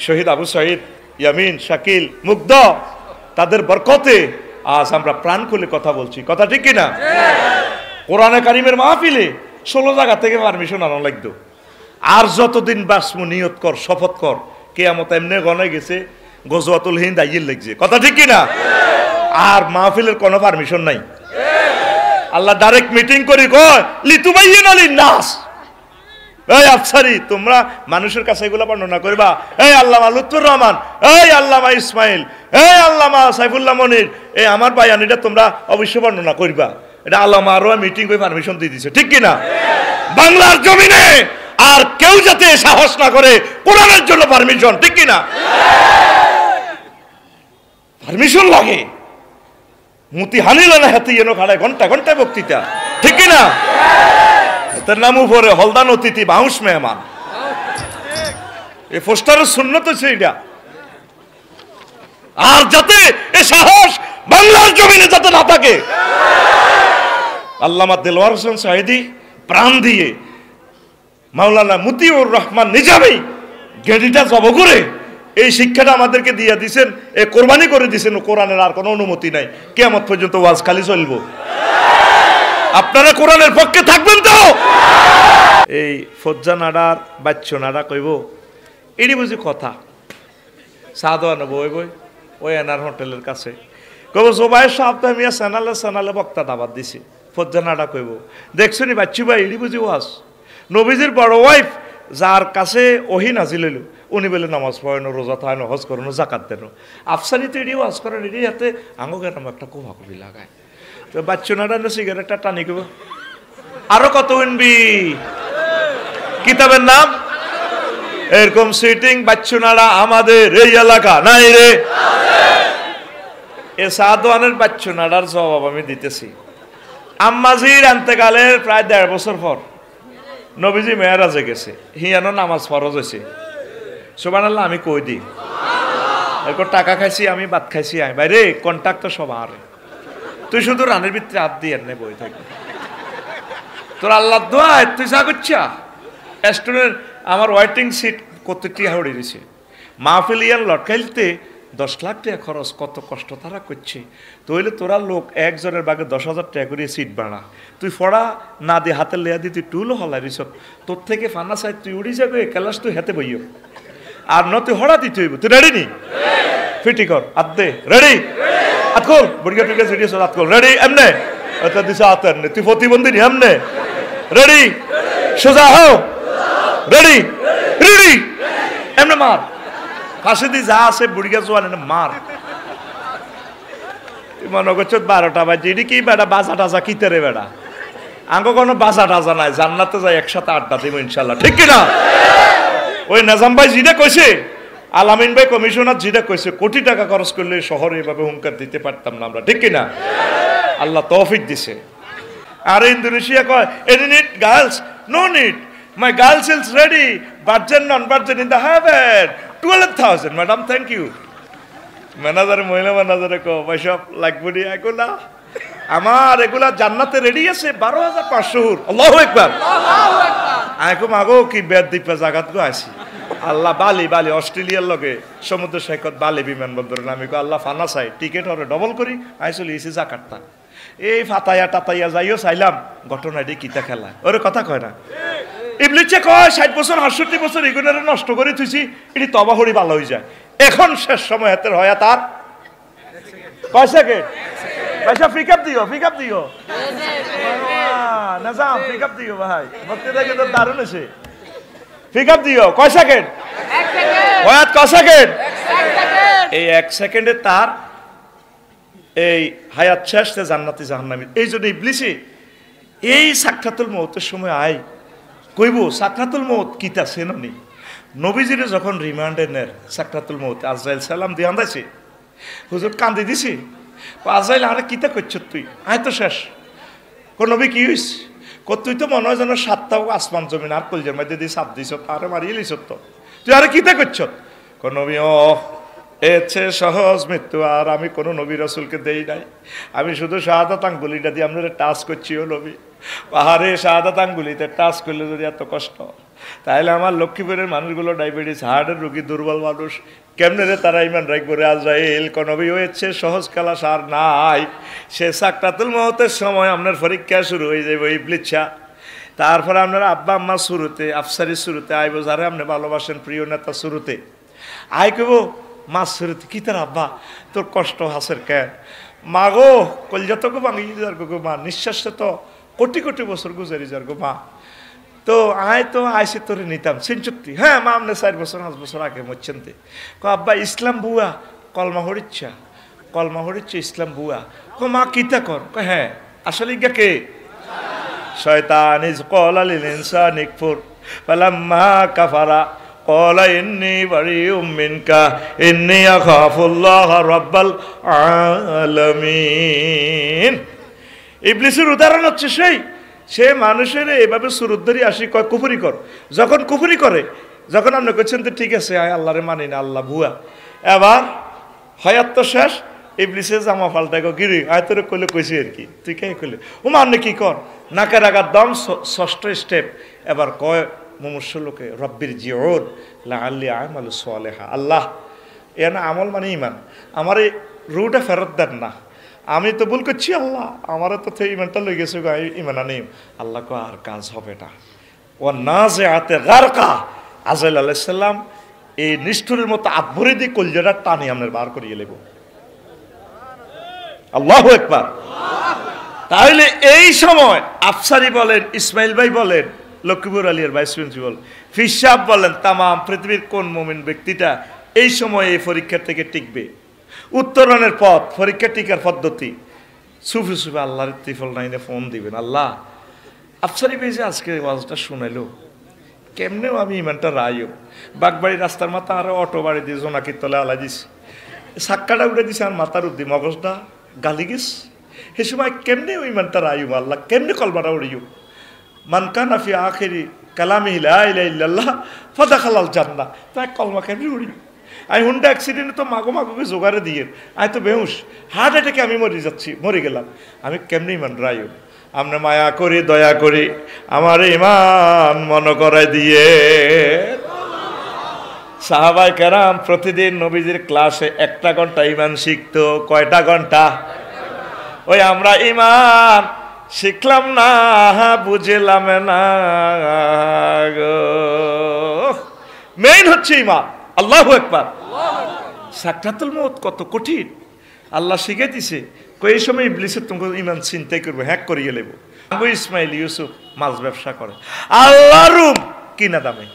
শহীদ আবু সাঈদ, ইয়ামিন, শাকিল, মুগ্ধ, তাদের বরকতে আজ আমরা প্রাণ খুলে কথা বলছি। কথা ঠিক কিনা? কোরআনে কারিমের মাহফিলে 16 জায়গা থেকে পারমিশন আনা লাগতো। আর যতদিন বাসমু নিয়ত কর, শপথ কর, কিয়ামত এমনি গনে গেছে, গজওয়াতুল হিন্দ আইয়ের লাগছে। কথা ঠিক কিনা? আর মাহফিলের কোনো পারমিশন নাই। আল্লাহ ডাইরেক্ট মিটিং করি কয় লিতুবাইয়িন লিন-নাস, এই আফসারি তোমরা মানুষের কাছে এগুলা বর্ণনা করবা। এই আল্লামা লুৎফুর রহমান, এই আল্লামা ইসমাইল, এই আল্লামা সাইফুল্লাহ মনির, এই আমার বায়ান, এটা তোমরা অবশ্যই বর্ণনা করবা। এটা আল্লামা আরো মিটিং করে পারমিশন দিয়ে দিছে। ঠিক কিনা? বাংলার জমিনে আর কেউ যাতে সাহস না করে কোরআনের জন্য পারমিশন। ঠিক কিনা? পারমিশন লাগে। মুতি হানিল না হাতে এনো খাড়ায় ঘন্টা ঘন্টা বক্তৃতা। ঠিক কিনা? তার নাম উপরে হলদান অতিথি, বাউস মেহমান। এই পোস্টারের সুন্নত সেইটা। আর যাতে এ সাহস বাংলার জমিনে যাতে না থাকে। আল্লামা দেলওয়ার হোসেন সাঈদী প্রাণ দিয়ে, মাওলানা মতিউর রহমান নিজামী গেডিটা জব করে এই শিক্ষাটা আমাদেরকে দিয়ে দিয়েছেন, এ কোরবানি করে দিয়েছেন। কোরআনের আর কোনো অনুমতি নাই, কিয়ামত পর্যন্ত ওয়াজ খালি চলবো। আপনারা কোরআনের পক্ষে থাকবেন তো? এই ফজ্জা নাডার বাচ্চ নাডা কইব এটি বুঝি কথা সাদো আনবো ওই বই ওই এনার হোটেলের কাছে কইব জোবাই সাহেব মিয়া সানালে সানালে বক্তা দাবাত দিছি। ফজ্জা নাডা কইব দেখছো নি বাচ্চু ভাই এটি বুঝি ওয়াজ। নবীজির বড় ওয়াইফ যার কাছে ওহি নাজিল হইল, উনি বলে নামাজ পড়েন, রোজা থাকেন, হজ করেন, জাকাত দেন। আফসানি তো এটি ওয়াজ করেন, এটি হাতে আঙ্গের নাম একটা কোভাকুবি লাগায়। তো বাচ্চু নাডা সিগারেটটা টানি কইব আরো কত উনবি। কিতাবের নাম এরকম সিটিং বাচ্চু নাড়া আমাদের এই এলাকা নাই রে। এ সাদওয়ানের বাচ্চু নাড়ার জবাব আমি দিতেছি। আম্মাজির আন্তেকালের প্রায় 1.5 বছর পর নবীজি মেরাজে গেছে, হিয়ানো নামাজ ফরজ হয়েছে। সুবহানাল্লাহ আমি কই দিই, এরকম টাকা খাইছি আমি, ভাত খাইছি আমি, বাইরে কন্ট্যাক্ট তো সব আর তুই শুধু রানের ভিতরে হাত দিয়ে এনে বই থাকবি। তোর আল্লাহ দোয়া তুই যা করছা স্টুডেন্ট আমার ওয়েটিং সিট কত টিয়া হড়ে দিছে। মাহফিল ইয়ান লটকাইলতে 10 লাখ টাকা খরচ, কত কষ্ট তারা করছে। তইলে তোরা লোক একজনের বাগে 10,000 টাকা করে সিট বানা, তুই ফড়া না দিয়ে হাতে লেয়া দিয়ে তুই টুলও হলাই দিস, তোর থেকে ফানা সাইড তুই উড়ি যাবে ক্লাস তুই হাতে বইও আর ন তুই হড়া দিতে হইব। তুই রেডি নি? ফিটি কর হাত দে, রেডি হাত খোল, বড়িয়া টুকে সিটিস হাত খোল, রেডি এমনে এটা দিছে হাত এমনে, তুই প্রতিবন্ধী নি এমনে, রেডি সোজা হও, রেডি রেডি এমনে মার, ফাঁসি দি যা আছে বুড়িয়া জোয়ান এনে মার। তুই মনে করছ 12টা বাজে, এটি কি বেড়া বাজা টাজা কিতে রে বেড়া, আঙ্গ কোনো বাজা টাজা নাই, জান্নাতে যাই একসাথে আড্ডা দিব ইনশাল্লাহ। ঠিক কিনা? ওই নাজাম ভাই জিদা কইছে, আলামিন ভাই কমিশনার জিদা কইছে, কোটি টাকা খরচ করলে শহরে এভাবে হুঙ্কার দিতে পারতাম না আমরা। ঠিক কিনা? আল্লাহ তৌফিক দিছে। আর ইন্দোনেশিয়া কয় any need girls, no need, my girls is ready, virgin non virgin in the heaven, 12,000 madam thank you. ম্যানেজারে মহিলা ম্যানেজারে কো ভাই সব লাগবে নি এগুলা, আমার এগুলা জান্নাতে রেডি আছে 12,500। আল্লাহু আকবার। আইকো মাগো কি বেদ দ্বীপে জাগাত গো আছি। আল্লাহ বালি বালি অস্ট্রেলিয়ার লগে সমুদ্র সৈকত বালি বিমানবন্দরে নামি কো আল্লাহ ফানা চাই টিকিট হরে ডবল করি আইসলি এসে জাকার্তা। এই ফাতাইয়া টাতাইয়া যাইও চাইলাম ঘটনা এটি কিতা খেলা ওরে কথা কয় না। ইবলিসে কয় 60 বছর 68 বছর এগুলোরে নষ্ট করে থুইছি, এটি তবা হরি ভালো হয়ে যায়। এখন শেষ সময় হাতের হয় তার কয় সেকেন্ড। ভাইসা পিক আপ দিও, পিক আপ দিও, নাজাম পিক আপ দিও ভাই, বক্তৃতা কিন্তু দারুণ আছে। পিক আপ দিও, কয় সেকেন্ড? 1 সেকেন্ড। হয়াত কয় সেকেন্ড? 1 সেকেন্ড। এই 1 সেকেন্ডে তার এই হায়াত শেষ, জান্নাতি জাহান্নামী। এই জন্য ইবলিসে এই সাকরাতুল মউতের সময় আই কইব সাকরাতুল মউত কিতা চেননি। নবীজিরে যখন রিমান্ডে নেন সাকরাতুল মউত, আজরাইল সালাম দিয়ে আন্দাইছে, হুজুর কান্দি দিছি, আজরাইল আরে কিতা করছ তুই, আয় তো শেষ। কোন নবী কি হইস, তুই তো মনে হয় যেন 7টা আসমান জমিন আর কলজের মধ্যে দিয়ে চাপ দিছ, আরে মারিয়ে লিছ তো, তুই আরে কিতা করছ। কোন নবী ও এর চেয়ে সহজ মৃত্যু আর আমি কোনো নবী রাসূলকে দেই নাই, আমি শুধু শাহাদাত আঙ্গুলিটা দিয়ে আপনারা টাচ করছি। ও নবী পাহাড়ে শাহাদাত আঙ্গুলিতে টাচ করলে যদি এত কষ্ট, তাহলে আমার লক্ষ্মীপুরের মানুষগুলো ডায়াবেটিস হার্টের রোগী, দুর্বল মানুষ, কেমনে রে তারা ইমান রাখবো রে? আজরাইল কোন নবী হয়েছে সহজ খেলা সার নাই। সে সাকরাতুল মউতের সময় আপনার পরীক্ষা শুরু হয়ে যাবে ইবলিচ্ছা। তারপরে আপনার আব্বা আম্মা শুরুতে, আফসারি শুরুতে আইব, যারা আপনি ভালোবাসেন প্রিয় নেতা শুরুতে আই কব মা শুরুতে কি তার আব্বা তোর কষ্ট হাসের কেন? মা গো কলজা তো গো ভাঙি যার গো মা, নিঃশ্বাসে তো কোটি কোটি বছর গুজারি যার গো মা। তো আইসি তোরে নিতাম সিনচুক্তি। হ্যাঁ মা আপনি 4 বছর 5 বছর আগে মরছেন তে। আব্বা ইসলাম বুয়া কলমা হরিচ্ছা ইসলাম বুয়া। মা কিতা কর? হ্যাঁ আসলে ইগা কে? শয়তান ইজ ক্বালা লিল ইনসানি কফুর ফালাম্মা কাফারা ক্বালা ইন্নী বারিউম মিনকা ইন্নী আখাফুল্লাহ রাব্বাল আলামিন। ইবলিসের উদাহরণ হচ্ছে সে মানুষের এভাবে সুরুদ্ধরি আসি কয় কুফরি কর। যখন কুফরি করে, যখন আপনি করছেন তো ঠিক আছে আল্লাহরে মানি না, আল্লাহ ভুয়া, এবার হয়াত তো শেষ, ইবলিসে জামা পাল্টাই গিরি আয় তোরে কইলে কইছি আর কি, তুই কে কইলে ও মানে কি কর নাকের আগার দম 6ষ্ঠ স্টেপ। এবার কয় মুমূর্ষু লোকে রব্বির জিউন লাআল্লি আমালু সালিহা, আল্লাহ এ না আমল মানে ইমান, আমার এই রুটা ফেরত দেন না, আমি তো ভুল করছি আল্লাহ, আমারও তো ইমানটা লই গেছে ইমান আনি। আল্লাহ কো আর কাজ হবে না। ও নাজিআতে গারকা, আজরাইল আলাইহিস সালাম এই নিষ্ঠুরের মতো আবরে দিয়ে কলজাটা টানি আপনার বার করিয়ে লেব। আল্লাহু আকবার। তাহলে এই সময় আফসারি বলেন, ইসমাইল ভাই বলেন, লক্ষ্মীপুর আলিয়ার ভাইস প্রিন্সিপাল ফিসাব বলেন, তাম পৃথিবীর কোন মুমিন ব্যক্তিটা এই সময় এই পরীক্ষার থেকে টিকবে? উত্তরণের পথ, পরীক্ষা টিকার পদ্ধতি, সুফি আল্লাহর ত্রিফল নাইনে ফোন দিবেন। আল্লাহ আফসারি ভাই যে আজকে ওয়াজটা শুনাইলো, কেমনেও আমি ইমানটা রাইও বাগবাড়ি রাস্তার মাথা আরো অটো বাড়ি দিয়ে জোনাকির তলে আলাই দিছি, সাক্কাটা উঠে দিছে আর মাথার উদ্দি মগজটা গালি গিস। সে সময় কেমনে ওই ইমানটা রাইও আল্লাহ, কেমনে কলমাটা উড়িও? মান কানা ফি আখিরি কালামিহি লা ইলাহা ইল্লাল্লাহ ফাদাখালাল জান্নাহ, তাই কলমা কেমনে উড়িও? আমি হুন্ডা অ্যাক্সিডেন্টে তো মাগোকে জোগাড়ে দিয়ে আমি তো বেহুশ, হার্ট অ্যাটাকে আমি মরে গেলাম, আমি কেমনি ইমান রাইও? আপনি মায়া করি দয়া করি আমার ইমান মনে করাই দিয়ে। সাহাবাই কেরাম প্রতিদিন নবীজির ক্লাসে 1টা ঘন্টা ইমান শিখতো। কয়টা ঘন্টা? ওই আমরা ইমান শিখলাম না, বুঝলাম না গো। মেইন হচ্ছে ইমান। আল্লাহু আকবার। সাকরাতুল মউত কত কঠিন আল্লাহ শিখে দিছে। এই সময় ইবলিসের তোমাকে ইমান চিন্তাই করবো, হ্যাক করিয়ে লেবো। আবু ইসমাইল ইউসুফ মাছ ব্যবসা করে, আল্লাহ রুম কিনা দামে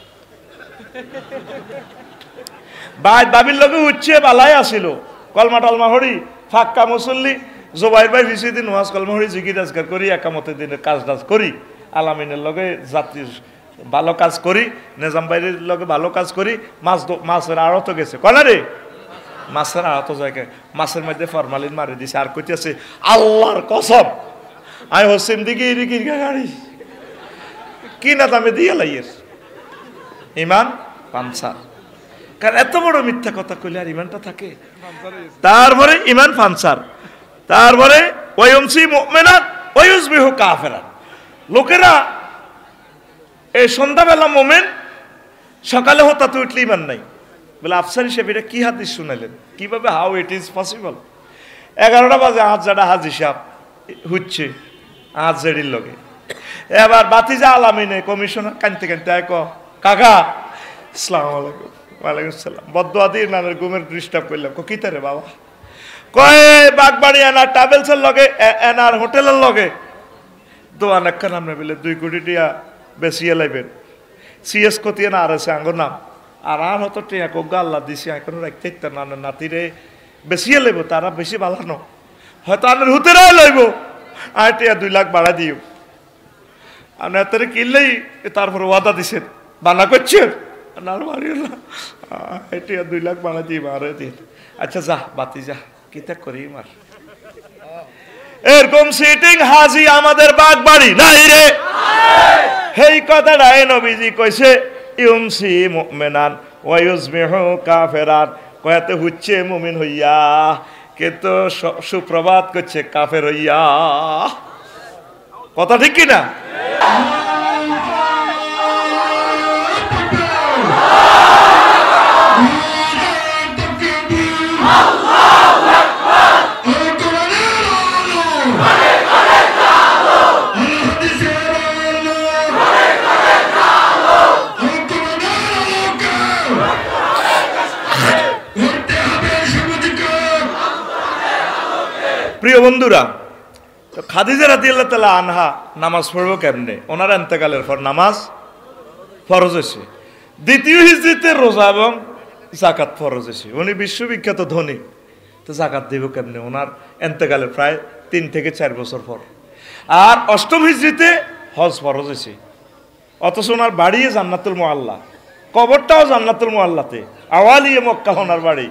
বাবির লগে উঠছে বালাই আসিল, কলমা টলমা হরি ফাক্কা মুসল্লি জোবাইর ভাই বিশি দিন ওয়াজ কলমা হরি জিকির আজকার করি, একামতের দিনের কাজ টাজ করি, আলামিনের লগে যাত্রীর ভালো কাজ করি, নিজাম ভাইয়ের লগে ভালো কাজ করি, মাছের আড়ত গেছে কনা রে, মাছের আড়ত জায়গায় মাছের মধ্যে ফরমালিন মারি দিছে, আর কইতেছে আল্লাহর কসম আই হোসেন দিকে গাড়ি কিনা দামে দিয়ে লাইয়ের ইমান পানসার। কারণ এত বড় মিথ্যা কথা কইলে আর ইমানটা থাকে? তারপরে ইমান পানসার, তারপরে ওয়ায়ুমসি মুমিনান ওয়ায়ুসবিহু কাফিরান। লোকেরা এই সন্ধ্যাবেলা মোমেন, সকালে হঠাৎ উঠলে ইমান নাই। বলে আফসারি সাহেব এটা কি হাদিস শুনাইলেন, কিভাবে, হাউ ইট ইজ পসিবল? 11টা বাজে আজ যারা হাজি সাহেব হচ্ছে আজ জেডির লগে, এবার বাতিজা আলামিনে কমিশনার কানতে কানতে আয় কাকা আসসালামু আলাইকুম। ওয়ালাইকুম আসসালাম। বদুয়া দিয়ে নামের ঘুমের ডিস্টার্ব করলাম। কি তারে বাবা? কয় বাগবাড়ি এনার ট্রাভেলসের লগে এনার হোটেলের লগে দোয়ান একখান নামে বলে 2 কোটি টিয়া বেশিয়ে লাইবেন, সিএস কতিয়ে না আর আছে আঙ্গর নাম, আর হতো টিয়া কোগা আল্লাহ দিছি এখনো রাখতে ইত্যার না নাতিরে বেশিয়ে লাইব, তারা বেশি বালানো হয়তো আনের হুতেরাই লইব, আর টিয়া 2 লাখ বাড়া দিও আপনার তারে কিনলেই। তারপর ওয়াদা দিছেন বানা করছেন না মারিও না, টিয়া 2 লাখ বাড়া দিয়ে মারে দিন। আচ্ছা যা বাতি যা কিতা করি মার। এরকম সিটিং হাজি আমাদের বাগবাড়ি নাই রে। এই কথাটা নবীজি কইছে ইউমসি মুমিনান ওয়া ইউসবিহু কাফিরান, কয়াতে হচ্ছে মুমিন হইয়া কিন্তু সুপ্রভাত করছে কাফের হইয়া। কথা ঠিক কিনা? প্রিয় বন্ধুরা, তো খাদিজা রাদিয়াল্লাহু তাআলা আনহা নামাজ পড়বো কেমনে? ওনার ইন্তেকালের পর নামাজ ফরজ হয়েছে। দ্বিতীয় হিজরিতে রোজা এবং যাকাত ফরজ হয়েছে। উনি বিশ্ববিখ্যাত ধনী, তো যাকাত দেব কেমনে? ওনার ইন্তেকালের প্রায় 3 থেকে 4 বছর পর। আর অষ্টম হিজরিতে হজ ফরজ হয়েছে। অথচ ওনার বাড়ি জান্নাতুল মুআল্লা, কবরটাও জান্নাতুল মুআল্লাতে, আওয়ালিয়ে মক্কা ওনার বাড়ি।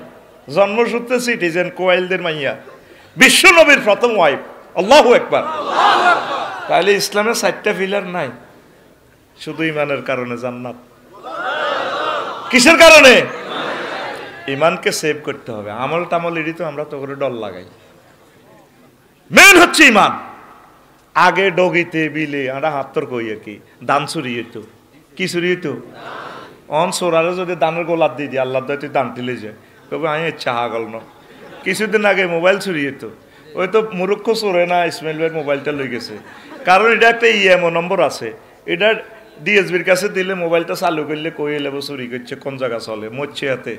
জন্মসূত্রে সিটিজেন, কোয়াইলদের মাইয়া, বিশ্ব নবীর প্রথম ওয়াইফ। আল্লাহু আকবার। তাহলে ইসলামের 4টা পিলার নাই, শুধু ইমানের কারণে জান্নাত। কিসের কারণে? ইমানকে সেভ করতে হবে। আমল টামল এটি তো আমরা তো করে ডল লাগাই, মেন হচ্ছে ইমান। আগে ডগিতে বিলে আমরা হাতর কই আর কি দান চুরি হইতো। কি চুরি হইতো? অন সোরারে যদি দানের গোলাপ দিয়ে দিই, আল্লাহ তুই দান টিলে যায়, কবে আমি চাহা গল ন। কিছুদিন আগে মোবাইল চুরি হইতো, ওই তো মুরুক্ষ চোরে না ইসমাইল ভাই মোবাইলটা লই গেছে। কারণ এটা একটা ইএমও নম্বর আছে, এটা ডিএসবির কাছে দিলে মোবাইলটা চালু করলে কই এলেবো চুরি করছে, কোন জায়গা চলে, মরছে হাতে।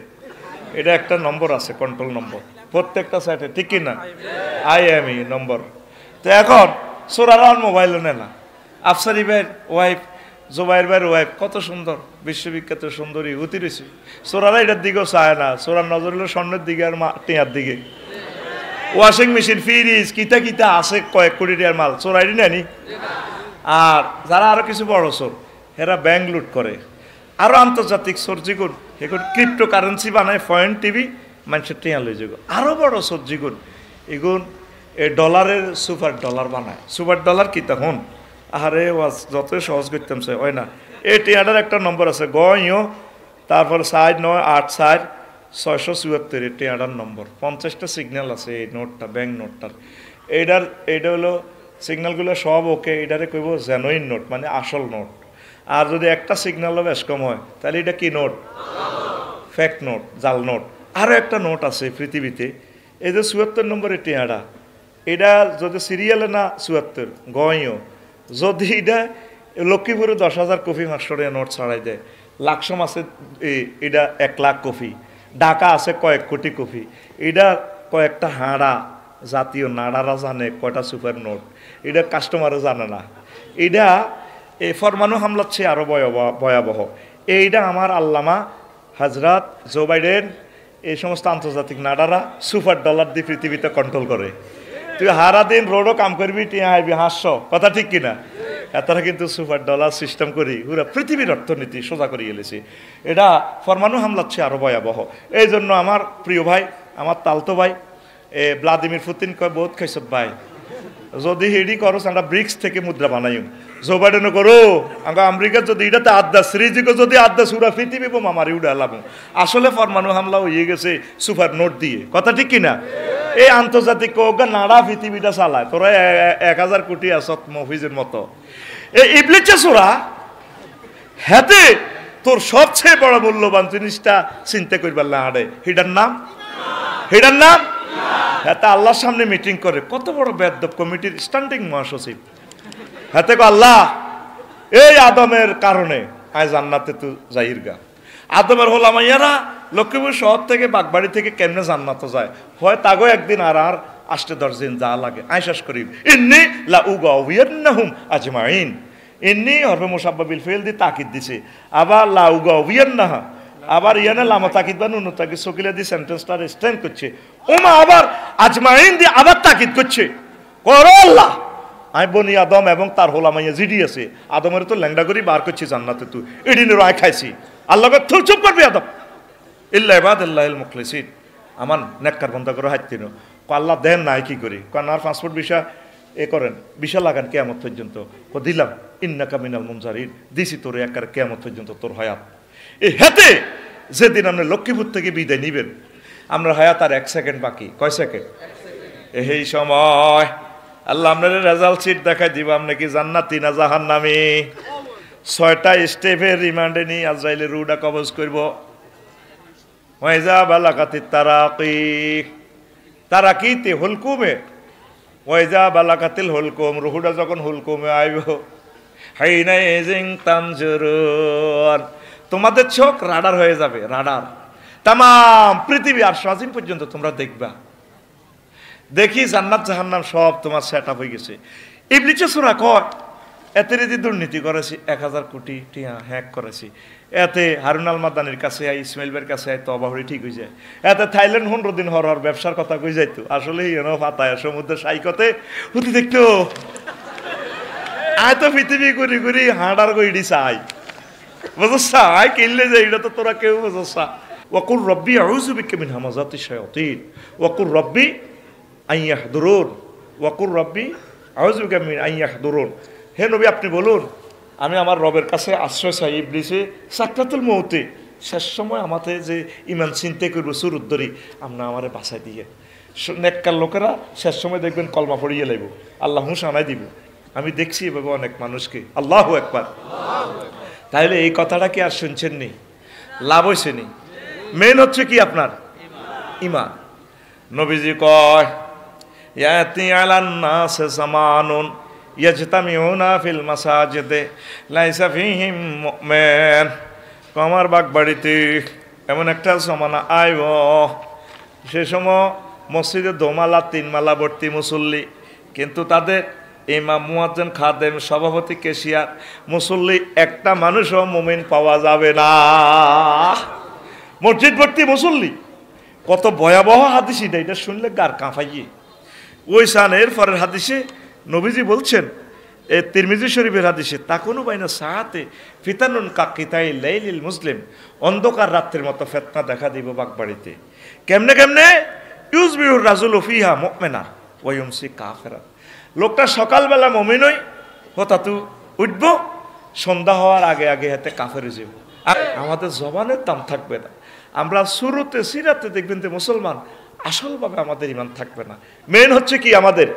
এটা একটা নম্বর আছে, কন্ট্রোল নম্বর প্রত্যেকটা সাইটে, ঠিক কিনা? আইএমই নম্বর। তো এখন চোরারা মোবাইলও নেয় না। আফসারি ভাইয়ের ওয়াইফ, জোবাইর ভাইয়ের ওয়াইফ কত সুন্দর, বিশ্ববিখ্যাত সুন্দরী উতি রয়েছে। চোরারা এটার দিকেও চায় না, চোরার নজর হলো স্বর্ণের দিকে আর টিয়ার দিকে। ওয়াশিং মেশিন, ফ্রিজ, কিতা কিতা আছে কয়েক কোটি টাকার মাল, চোরাইনি নেনি। আর যারা আরো কিছু বড় চোর, এরা ব্যাংক লুট করে। আরো আন্তর্জাতিক চোর যেগুন, এখন ক্রিপ্টো কারেন্সি বানায়, ফয়েন টিভি মানুষের টিয়া লই যাগো। আরো বড় চোর যেগুন, এগুন এই ডলারের সুপার ডলার বানায়। সুপার ডলার কি তখন আরে ওয়াজ যতই সহজ করতাম সে হয় না। এই টিয়াটার একটা নম্বর আছে গইও, তারপর 4984674, এই টিয়াটার নম্বর। 50টা সিগন্যাল আছে এই নোটটা, ব্যাংক নোটটার। এইটা হলো সিগন্যালগুলো সব ওকে, এটারে কইব জেনুইন নোট, মানে আসল নোট। আর যদি একটা সিগন্যালও বেশ কম হয় তাহলে এটা কি নোট? ফেক নোট, জাল নোট। আরও একটা নোট আছে পৃথিবীতে, এই যে 74 নম্বরের টিয়াটা, এটা যদি সিরিয়ালে না 74 গইও, যদি এটা লক্ষ্মীপুরে 10,000 কপি 500 টাকা নোট ছাড়াই দেয়, লাকসম আছে এটা 1 লাখ কপি, ঢাকা আছে কয়েক কোটি কপি, এটা কয়েকটা হাঁড়া জাতীয় নাড়ারা জানে কয়টা সুপার নোট, এটা কাস্টমারও জানে না। এটা এই ফরমানু হামলার চেয়ে আরও ভয়াবহ। এইটা আমার আল্লামা হজরত জো বাইডেন এই সমস্ত আন্তর্জাতিক নাড়ারা সুপার ডলার দিয়ে পৃথিবীতে কন্ট্রোল করে। তুই হারা দিন রোডও কাম করবি, টিয়া আইবি 500, কথা ঠিক কিনা? এতটা কিন্তু সুপার ডলার সিস্টেম করি পুরা পৃথিবীর অর্থনীতি সোজা করে গেলেছি। এটা ফরমানু হামলার চেয়ে আরও ভয়াবহ। এই জন্য আমার প্রিয় ভাই, আমার তালতো ভাই ভ্লাদিমির পুতিন কয় বহুত খাইছত ভাই, যদি হেডি করো আমরা ব্রিক্স থেকে মুদ্রা বানাইম, জো বাইডেনও করো আমরা আমেরিকার যদি এটাতে আড্ডা শ্রীজিকে যদি আড্ডা সুরা পৃথিবী বোমা মারি উড়ালাম। আসলে ফরমানু হামলা হয়ে গেছে সুপার নোট দিয়ে, কথা ঠিক কিনা? এই আন্তর্জাতিক নাড়া পৃথিবীটা চালায়, তোরা 1000 কোটি আসত মফিজের মতো। এই ইবলিচা সুরা হাতে তোর সবচেয়ে বড় মূল্যবান জিনিসটা চিন্তা করবার না আড়ে, হিডার নাম হাতে আল্লাহর সামনে মিটিং করে। কত বড় বেদব কমিটির স্ট্যান্ডিং মহাসচিব। হাতে আল্লাহ এই আদমের কারণে আয় জান্নাতে তো যাইরগা। আদমের হলাম ইয়ারা লক্ষ্মীপুর শহর থেকে বাগবাড়ি থেকে কেমনে জান্নাত যায়, হয় তাগো একদিন আর 8-10 দিন যা লাগে আয় শেষ করি। ইন্নী লা উগাউয়ান্নাহুম আজমাইন, ইন্নী হরফে মুসাব্বাবিল ফিল দি তাকিদ দিছে, আবার লা উগাউয়ান্নাহা, আবার ইয়ানে লামা তাকিদ বা নুন তাকিদ সকিলা দি সেন্টেন্সটা স্ট্যান্ড করছে। ওমা আবার আজমাইন দি আবার তাকিদ করছে, করো আল্লাহ আয় বনি আদম এবং তার হোলামাইয়া জিডি আছে, আদমের তো ল্যাংডা করি বার করছি জান্নাতে, তুই এডিনের আয় খাইছি। আল্লাহ তুই চুপ করবি আদম, ইল্লা ইবাদাল্লাহিল মুখলিসিন, আমার নেককার বন্ধ করে হাইতিন। আল্লাহ দেন নাই কি করি, কারণ আর পাসপোর্ট ভিসা করেন, ভিসা লাগান কিয়ামত পর্যন্ত। দিলাম ইন্নাকা মিনাল মুনজারিন, দিছি তোর একার কিয়ামত পর্যন্ত তোর হায়াত। এই হেতে যেদিন আপনি লক্ষ্মীপুর থেকে বিদায় নিবেন, আমরা হায়াত আর 1 সেকেন্ড বাকি। কয় সেকেন্ড? এই সময় আল্লাহ আপনার রেজাল্ট শিট দেখাই দিব, আপনি কি জান্নাতি না জাহান্নামী। 6টা স্টেপের রিমান্ডে নিয়ে আজরাইলের রুহটা কবজ করব। ওয়াইজা বালাকাতিত তারাকি, তারাকিতে হুলকুমে, ওয়াইজা বালাকাতিল হুলকুম, রুহটা যখন হুলকুমে আইব, হাইনা ইজিং তানজুরুন, তোমাদের চোখ রাডার হয়ে যাবে, রাডার। তাম পৃথিবী আর সাজিম পর্যন্ত তোমরা দেখবা, দেখি জান্নাত জাহান্নাম সব তোমার সেট আপ হয়ে গেছে। ইবলিসে সূরা কয় এতে রীতি দুর্নীতি করেছি, 1000 কোটি টিয়া হ্যাক করেছি, এতে হারুন আল মাদানির কাছে আই, ইসমাইল ভাইয়ের কাছে আই, তবা হরি ঠিক হয়ে যায়। এতে থাইল্যান্ড 15 দিন হর ব্যবসার কথা কই যাইতো, আসলে ফাতায় সমুদ্রের সাইকতে হুতি দেখতো আয় তো পৃথিবী ঘুরি ঘুরি হাঁটার কইডি চাই, বুঝছা আয় কিনলে যে এটা তো তোরা কেউ বুঝছা। ওয়াকুর রব্বি আউযু বিকা মিন হামাযাতিশ শায়াতিন ওয়াকুর রব্বি আন ইয়াহদুরুন, ওয়াকুর রব্বি আউযু বিকা মিন আন ইয়াহদুরুন। হে নবী আপনি বলুন আমি আমার রবের কাছে আশ্রয় চাই ইবলিসে সাকরাতুল মউতে, শেষ সময় আমাদের যে ইমান চিন্তা করবো সুরুদ্দরি, আমরা আমারে বাঁচাই দিয়ে। নেককার লোকেরা শেষ সময় দেখবেন কলমা পড়িয়ে লাইব, আল্লাহ হুসানাই দিব। আমি দেখছি এভাবে অনেক মানুষকে, আল্লাহু আকবার। তাহলে এই কথাটা কি আর শুনছেন নি? লাভ হয়েছে নি? মেন হচ্ছে কি আপনার ঈমান। নবীজি কয় ইয়াতি আলান নাস জামানুন ইয়াজতামিউনা ফিল মাসাজিদে লাইসা ফীহিম মুমিন, আমার বাগবাড়িতে এমন একটা জমানা আইব, সে সময় মসজিদে 2 মালা 3 মালা ভর্তি মুসল্লি, কিন্তু তাদের ইমাম, মুয়াজ্জিন, খাদেম, সভাপতি, কেশিয়ার, মুসল্লি একটা মানুষও মুমিন পাওয়া যাবে না। মসজিদ ভর্তি মুসল্লি, কত ভয়াবহ হাদিস এটা শুনলে গার কাঁপাইয়ে। ওই সানের পরের হাদিসে নবীজি বলছেন, এ তিরমিজি শরীফের হাদিসে, তাকুনু বাইনা সাআতে ফিতানুন কাকিতাই লাইলিল মুসলিম, অন্ধকার রাত্রির মতো ফিতনা দেখা দিব বাগবাড়িতে। কেমনে কেমনে? ইউজবিহুর রাজুলু ফিহা মুমিনা ওয়া ইউমসি কাফিরা, লোকটা সকালবেলা মুমিন হতাতু উঠব, সন্ধ্যা হওয়ার আগে আগে হাতে কাফের হয়ে যাব। আমাদের জবানের দাম থাকবে না। আমরা শুরুতে সিরাতে দেখবেন যে মুসলমান, আসলভাবে আমাদের ইমান থাকবে না। মেন হচ্ছে কি আমাদের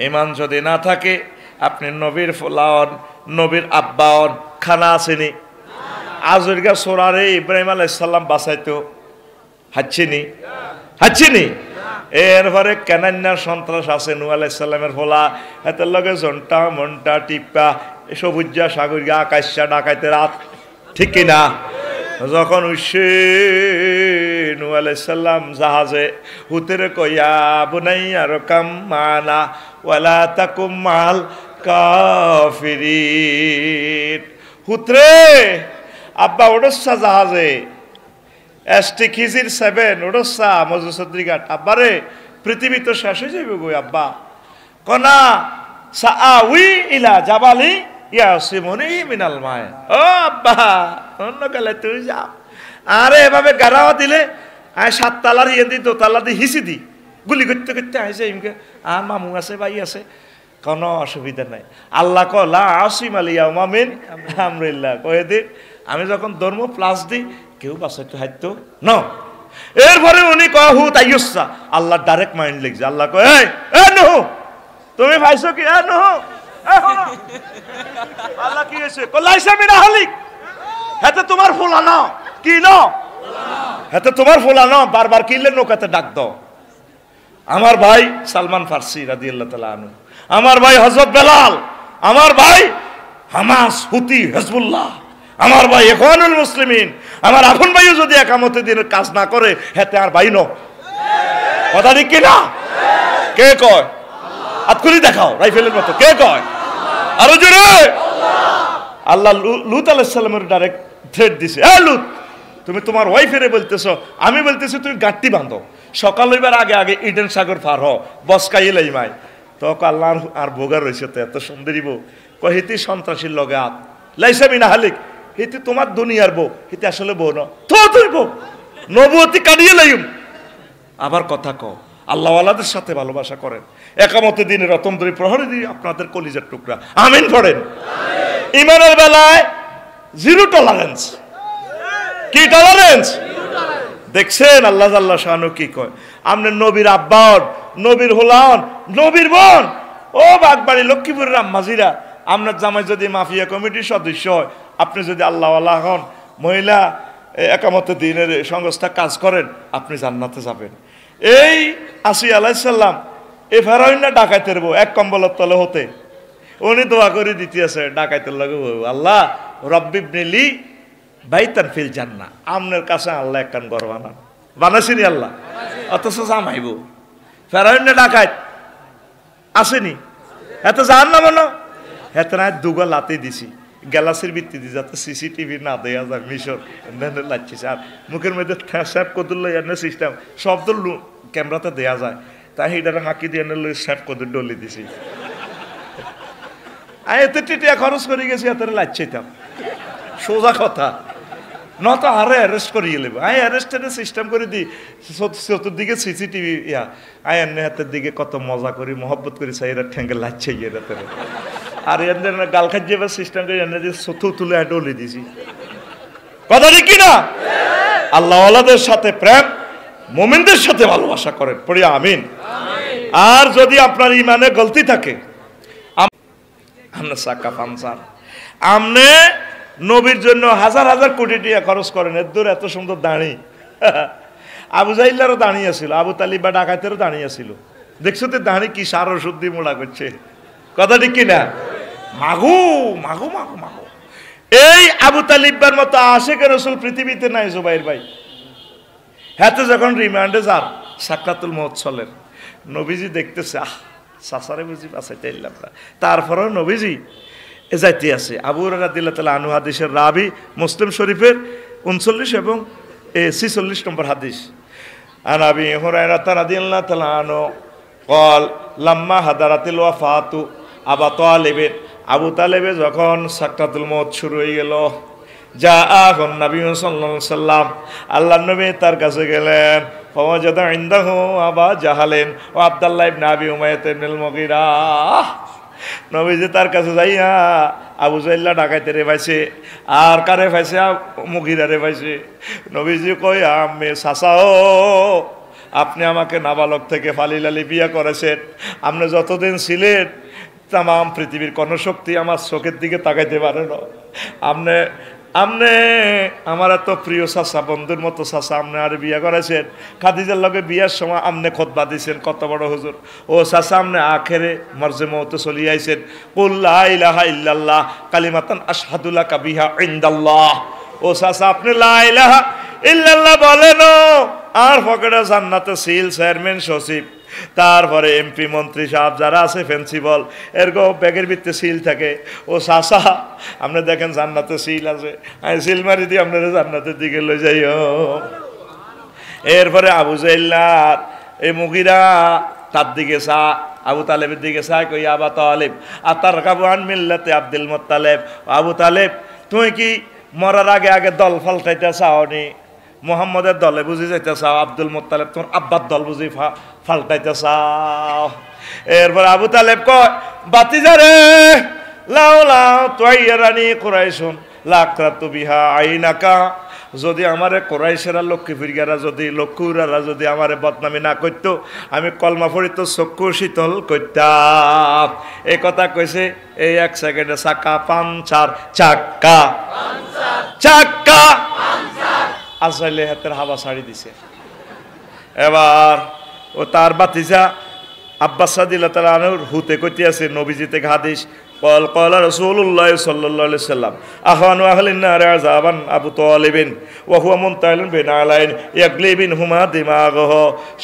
ইমান যদি না থাকে, আপনি নবীর ফোলাওন, নবীর আব্বাওন, খানা আসেনি, আজরিকা সোরারে ইব্রাহিম আলাইহিস সালাম বাঁচাইতো, হাচ্ছিনি হাচ্ছিনি। এরপরে কেনান্যার সন্ত্রাস আছে, নূহ আলাইহিস সালামের ফোলা, হাতের লগে জন্টা মন্টা টিপ্পা, সবুজা সাগরিয়া আকাশা ডাকাইতে রাত, ঠিক কিনা? যখন উঠছে নূহ আলাইহিস সালাম জাহাজে, হুতেরে কইয়া বুনাইয়া রকাম মানা ওয়ালা তাকুম মাল কাফিরিন, হুতরে আব্বা ওড়সা জাহাজে, এসটি খিজির 7 ওড়সা মজুসদ্রিঘাট, আব্বারে পৃথিবী তো শেষ হয়ে যাবে গো আব্বা। কনা সাআউই ইলা জাবালি ইয়াসিমুনি মিনাল মায়, ও আব্বা অন্য কালে তুই যাও। আরে এভাবে গারাও দিলে আয় 7 তালার ইয়ে দি 2 তালা দি হিসি দি গুলি করতে করতে আইসে ইমকে, আর মামু আছে ভাই আছে, কোনো অসুবিধা নাই। আল্লাহ কলা আসিম আলিয়া মামিন আমরিল্লাহ কয়ে দিন, আমি যখন ধর্ম প্লাস দিই কেউ বাসাইতে হাইতো ন। এরপরে উনি কয় হু তাইয়সা, আল্লাহ ডাইরেক্ট মাইন্ড লিখছে। আল্লাহ কয় এ নহু তুমি ভাইছো কি? এ নহু আল্লাহ কি হয়েছে? কলাইসা মিনা হালিক, হাতে তোমার ফোলানো কি ন, হাতে তোমার ফোলানো বারবার কিনলে নৌকাতে ডাক দাও। আমার ভাই সালমান ফার্সি রাদিয়াল্লাহু তাআলা আনহু, আমার ভাই হযরত বেলাল, আমার ভাই হামাস, হুতি, হিজবুল্লাহ, আমার ভাই ইখওয়ানুল মুসলিমিন, আমার আপন ভাইও যদি একামতের দিনের কাজ না করে হেতে আর ভাই ন। কথা ঠিক কিনা? কে কয়? আতকুলি দেখাও রাইফেলের মতো, কে কয়? আরো জোরে। আল্লাহ লূত আলাইহিস সালামের ডাইরেক্ট থ্রেট দিছে, এ লূত তুমি তোমার ওয়াইফেরে বলতেছো, আমি বলতেছি তুমি গাঁটটি বাঁধো, সকাল হইবার আগে আগে ইডেন সাগর পার হ, বসকাই লাইমাই। তো আল্লাহ আর বোগার রয়েছে তো এত সুন্দরী বউ, কয় হিতি সন্ত্রাসীর লগে আত লাইসা মিনা হালিক, হিতি তোমার দুনিয়ার বউ, হিতি আসলে বউ ন, তো তুই বউ নবুয়তি কাটিয়ে লাইম। আবার কথা কও, আল্লাহওয়ালাদের সাথে ভালোবাসা করেন, একামতের দিনের রতন ধরে প্রহরে দিয়ে আপনাদের কলিজার টুকরা আমিন পড়েন। ইমানের বেলায় জিরো টলারেন্স। কি টলারেন্স? দেখছেন আল্লাহ আল্লাহ শানু কি কয়, আপনি নবীর আব্বাওর নবীর হোলান, নবীর বোন, ও বাগবাড়ি লক্ষ্মীপুরের আম্মাজিরা, আপনার জামাই যদি মাফিয়া কমিটির সদস্য হয়, আপনি যদি আল্লাহওয়ালা হন, মহিলা একামতে দিনের সংস্থা কাজ করেন, আপনি জান্নাতে যাবেন। এই আসিয়া আলাইহিস সালাম এ ফেরাউন না ডাকাইতের বউ, এক কম্বলের তলে হতে উনি দোয়া করে দিতেছে ডাকাইতের লাগে, আল্লাহ রব্বিবনিলি বাইতান ফিল জান্নাহ, আপনার কাছে আল্লাহ একখান ঘর বানান। বানাইছেনি আল্লাহ? অথচ জামাইব ফেরাউন না ডাকাইত আসেনি, এত জান না মনে এত না দুগা লাতে দিছি গ্যালাসের ভিত্তিতে যাতে সিসিটিভি না দেয়া যায়, মিশর লাগছে আর মুখের মধ্যে স্যাপ কদুল্লো এনে সিস্টেম সব তো ক্যামেরাতে দেয়া যায়, তাই এটার হাঁকি দিয়ে এনে স্যাপ কদুর ডলি দিছি। আমি এতে টিটিয়া খরচ করে গেছি, এত লাগছেতাম সোজা কথা, নত আরে অ্যারেস্ট করিয়ে নেব। আমি অ্যারেস্টের সিস্টেম করে দিই, চতুর্দিকে সিসিটিভি ইয়া আই এনে হাতের দিকে কত মজা করি মহব্বত করি, সাই এরা ঠেঙ্গে লাগছে গিয়ে রাতে, আর এদের গাল খাইয়ে এবার সিস্টেম করে এনে দিয়ে চতু তুলে ডলে দিছি। কথা ঠিক কিনা? আল্লাহওয়ালাদের সাথে প্রেম, মুমিনদের সাথে ভালোবাসা করেন, পড়ি আমিন। আর যদি আপনার ইমানে গলতি থাকে, আপনি সাকা পানসার, আপনি নবীর জন্য হাজার হাজার কোটি টাকা খরচ করেন, এর দূর এত সুন্দর দাঁড়ি, আবু জাহিলেরও দাঁড়িয়ে ছিল, আবু তালিব বা ডাকাতেরও দাঁড়িয়ে ছিল, দেখছো তো দাঁড়ি কি সার ওষুধ দিয়ে মোড়া করছে। কথা ঠিক কিনা? মাগু মাগু মাগু মাগু। এই আবু তালিবার মতো আশেকের রাসূল পৃথিবীতে নাই জুবাইর ভাই। হাতে যখন রিমান্ডে যান সাকরাতুল মউত চলেন, নবীজি দেখতেছে সাসারে বুঝি বাঁচাইতে এলাম না, তারপরেও নবীজি এ যাইতে আছে। আবু হুরায়রা রাদিয়াল্লাহু তাআলা আনহু হাদিসের রাবি, মুসলিম শরীফের 39 এবং 46 নম্বর হাদিস। আন আবি হুরায়রা রাদিয়াল্লাহু তাআলা আনহু قال لما حضرت الوفاة আবু তালিব, আবু তালেবে যখন সাকরাতুল মউত শুরু হয়ে গেল, জাআহুন নবী সাল্লাল্লাহু আলাইহি ওয়াসাল্লাম, আল্লাহর নবী তার কাছে গেলেন, ফাওয়াজাদা ইনদাহু আবা জাহালেন ও আব্দুল্লাহ ইবনে আবি উমাইয়া ইবনুল মুগীরা। নবীজি তার কাছে যাইয়া আবু জাহল ডাকাইতে রে পাইছে, আর কারে পাইছে? মুগীরা রে পাইছে। নবীজি কই, আম্মে চাচাও, আপনি আমাকে নাবালক থেকে ফালিলালি বিয়া করেছেন, আপনি যতদিন ছিলেন তাম পৃথিবীর কোনো শক্তি আমার চোখের দিকে তাকাইতে পারে না। আপনি আমার এত প্রিয় চাচা, বন্ধুর মতো চাচা, আপনি আর বিয়া করেছেন। খাদিজার লগে বিয়ার সময় আপনি খুতবা দিয়েছেন, কত বড় হুজুর। ও চাচা, আপনি আখেরে মর্জে মওতে চলি আইছেন, কুল লা ইলাহা ইল্লাল্লাহ কালিমাতান আশহাদু লাকা বিহা ইনদাল্লাহ। ও চাচা, আপনি লা ইলাহা ইল্লাল্লাহ বলেন, আর পকেটে জান্নাতে সিল, চেয়ারম্যান, সচিব, তারপরে এমপি, মন্ত্রী সাহেব যারা আছে, প্রিন্সিপাল, এরকম ব্যাগের ভিতরে সিল থাকে। ও চাচা, আপনি দেখেন জান্নাতে সিল আছে, আমি সিল মারি দিয়ে আপনারা জান্নাতের দিকে লই যাইও। এরপরে আবু জাহল এই মুগীরা তার দিকে চা, আবু তালেবের দিকে চা, কই আবা তালেব আতারকাবু আন মিল্লাতে আব্দুল মুত্তালিব। আবু তালেব, তুমি কি মরার আগে আগে দল ফাল্টাইতে চাওনি? মুহাম্মদের দলে বুঝি যাইতে চাও? আব্দুল মুত্তালিব তোমার আব্বার দল বুঝি ফাল্টাইতে চাও? এরপর আবু তালেব কয়, বাতিজা রে, লাও লাও তুয়াইরানি কুরাইশুন লাকরাতু বিহা আইনাকা। যদি আমারে কুরাইশেরা, লক্ষ্মী ফিরগারা, যদি লক্ষ্মীরা যদি আমারে বদনামি না করতো, আমি কলমা পড়িত চক্ষু শীতল করতাম। এই কথা কইছে, এই এক সেকেন্ডে চাকা পাঞ্চার, চাক্কা চাক্কা আজরাইলে হাতের হাওয়া ছাড়ি দিছে। এবার ও তার বাতিজা আব্বাস রাদিয়াল্লাহু তাআলা আনহুর হুতে কইতে আছে, নবীজি থেকে হাদিস, قال قال رسول الله صلى الله عليه وسلم أخوان أهل النار عذابا أبو طالب وهو منتهل بين علين يغلي بينهما دماغه।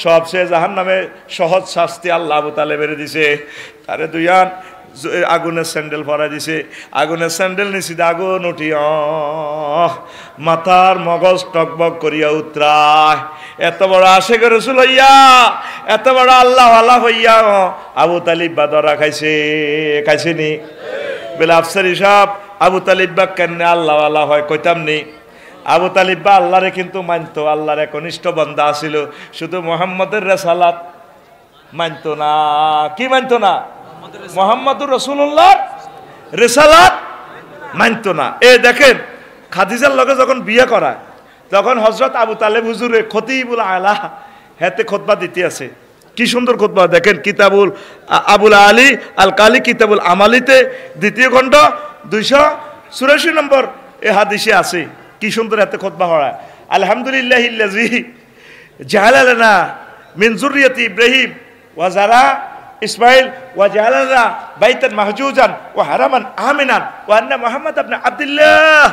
সবচেয়ে জাহান্নামে সহজ শাস্তি আল্লাহ আবু তালেবের দিছে। তারে দুইয়ান আগুনের স্যান্ডেল পরাই দিছে, আগুনের স্যান্ডেল নিচে আগুন উঠিয়া মাথার মগজ টকবক করিয়া উতরায়। এত বড় আশেক রাসূল হইয়া, এত বড় আল্লাহওয়ালা হইয়া আবু তালিব বা ধরা খাইছেনি? বেলা আফসারি সাহেব, আবু তালিব বা কেন আল্লাহওয়ালা হয় কইতাম নি? আবু তালিব বা আল্লাহরে কিন্তু মানতো, আল্লাহর একনিষ্ঠ বান্দা ছিল, শুধু মুহাম্মদের রিসালাত মানতো না। কি মানতো না? মুহাম্মদুর রাসূলুল্লাহ রিসালাত মানতো না। এ দেখেন, খাদিজার লগে যখন বিয়ে করায়, তখন হযরত আবু তালেব হুজুরে খতিবুল আলা হেতে খুতবা দিতে আছে। কি সুন্দর খুতবা দেখেন, কিতাবুল আবুল আলী আল কালি কিতাবুল আমালিতে 2য় খণ্ড 284 নম্বর এ হাদিসে আছে। কি সুন্দর এত খুতবা হয়। আলহামদুলিল্লাহিল্লাযী জাআলা লানা মিন যুররিয়াতি ইব্রাহিম ওয়া যারা ইসমাইল ওয়া জাআলা লানা বাইতান মাহজুজান ওয়া হারামান আমিনান ওয়া আন্না মুহাম্মদ ইবনে আব্দুল্লাহ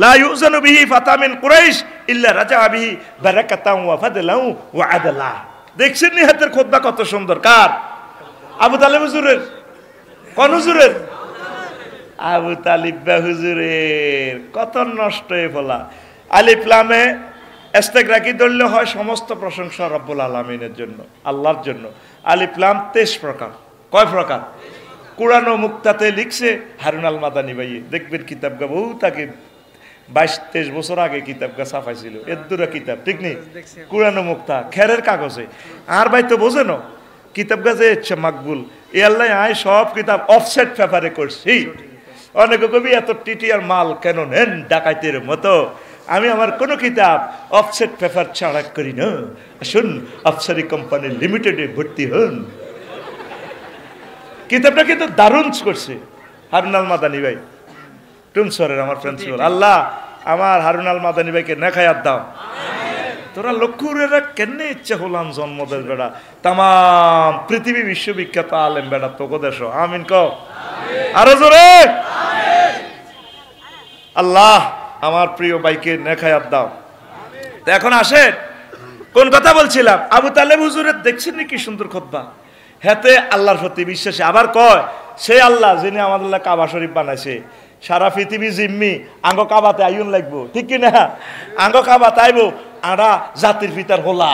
লা ইউজানু বিহি ফাতা মিন কুরাইশ ইল্লা রাজা বিহি বারাকাতান ওয়া ফাদলান ওয়া আদলা। দেখছেন নি হাতের খুতবা কত সুন্দর। কার? আবু তালেব হুজুরের। কোন হুজুরের? আবু তালিব হুজুরের। কত নষ্ট হয়ে ফেলা। আলিফ লামে ইস্তেগরাকি ধরলে হয় সমস্ত প্রশংসা রব্বুল আলামিনের জন্য, আল্লাহর জন্য। আলিফ লাম 23 প্রকার। কয় প্রকার? কুরআন ও মুক্তাতে লিখছে হারুন আল মাদানী ভাই। দেখবেন কিতাবগা বহু তাকে 22-23 বছর আগে কিতাবগা ছাপাইছিল। এদ্দুরা কিতাব, ঠিক নেই? কুরআন ও মুক্তা খেরের কাগজে। আর ভাই তো বোঝে না কিতাবগা যে ইচ্ছে মাকবুল এ আল্লাহ আয় সব কিতাব অফসেট পেপারে করছি। অনেকে কবি এত টিটিআর মাল কেন নেন ডাকাইতের মতো? আমি আমার কোনো কিতাব অফসেট পেপার ছাড়া করি না। আসুন আফসারি কোম্পানি লিমিটেডে ভর্তি হন। কিতাবটা কিন্তু দারুণ করছে হারুন আল মাদানী ভাই, টুমসরের আমার প্রিন্সিপাল। আল্লাহ আমার হারুন আল মাদানী ভাইকে নেখায়াত দাও। তোরা লক্ষ্যুরেরা কেনে ইচ্ছে হলাম জন্মদের বেড়া, তাম পৃথিবী বিশ্ববিখ্যাত আলেম বেড়া তোকে দেশ। আমিন ক আরো জোরে। আল্লাহ আমার প্রিয় ভাইকে নেখায়াত দাও। তো এখন আসেন কোন কথা বলছিলাম? আবু তালেব হুজুরের দেখছেন কি সুন্দর খুতবা। হেতে আল্লাহর প্রতি বিশ্বাসী। আবার কয় সে আল্লাহ যিনি আমাদের কাবা শরীফ বানাইছে, সারা পৃথিবী জিম্মি আঙ্গ কাবাতে আইন লাগবো, ঠিক কিনা? আঙ্গ কাবাতে আইব আরা জাতির পিতার হোলা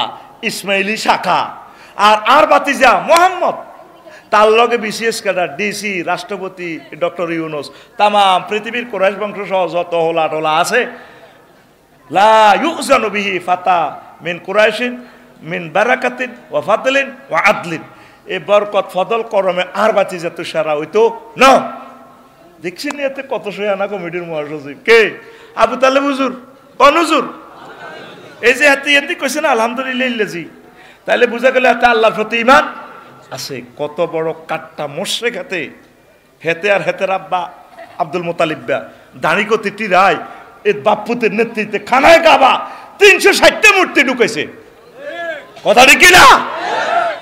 ইসমাইলি শাখা আর বাতিজা মোহাম্মদ, তার লগে বিসিএস ক্যাডার, ডিসি, রাষ্ট্রপতি ডক্টর ইউনুস, তাম পৃথিবীর কুরাইশ বংশ সহ যত হোলা টোলা আছে। লা ইউজানু বিহি ফাতা মিন কুরাইশিন মিন বারাকাতিন ওয়া ফাদলিন ওয়া আদলিন। এই বরকত ফদল করমে আর বাতিজা তুষারা হইতো না। দেখছেন এতে কত সয়ানা কমিটির মহাসচিব কে? আবু তালেব হুজুর। কোন হুজুর? এই যে হাতে এতে কইছে না আলহামদুলিল্লাহ জি, তাহলে বুঝা গেল এতে আল্লাহর প্রতি ঈমান আছে। কত বড় কাট্টা মোশরেক হেতে। হেতে আর হেতের আব্বা আব্দুল মুতালিব দাঁড়িকতি রায় এ বাপ্পুতের নেতৃত্বে খানায় কাবা 360টা মূর্তি ঢুকেছে। কথা ঠিক না?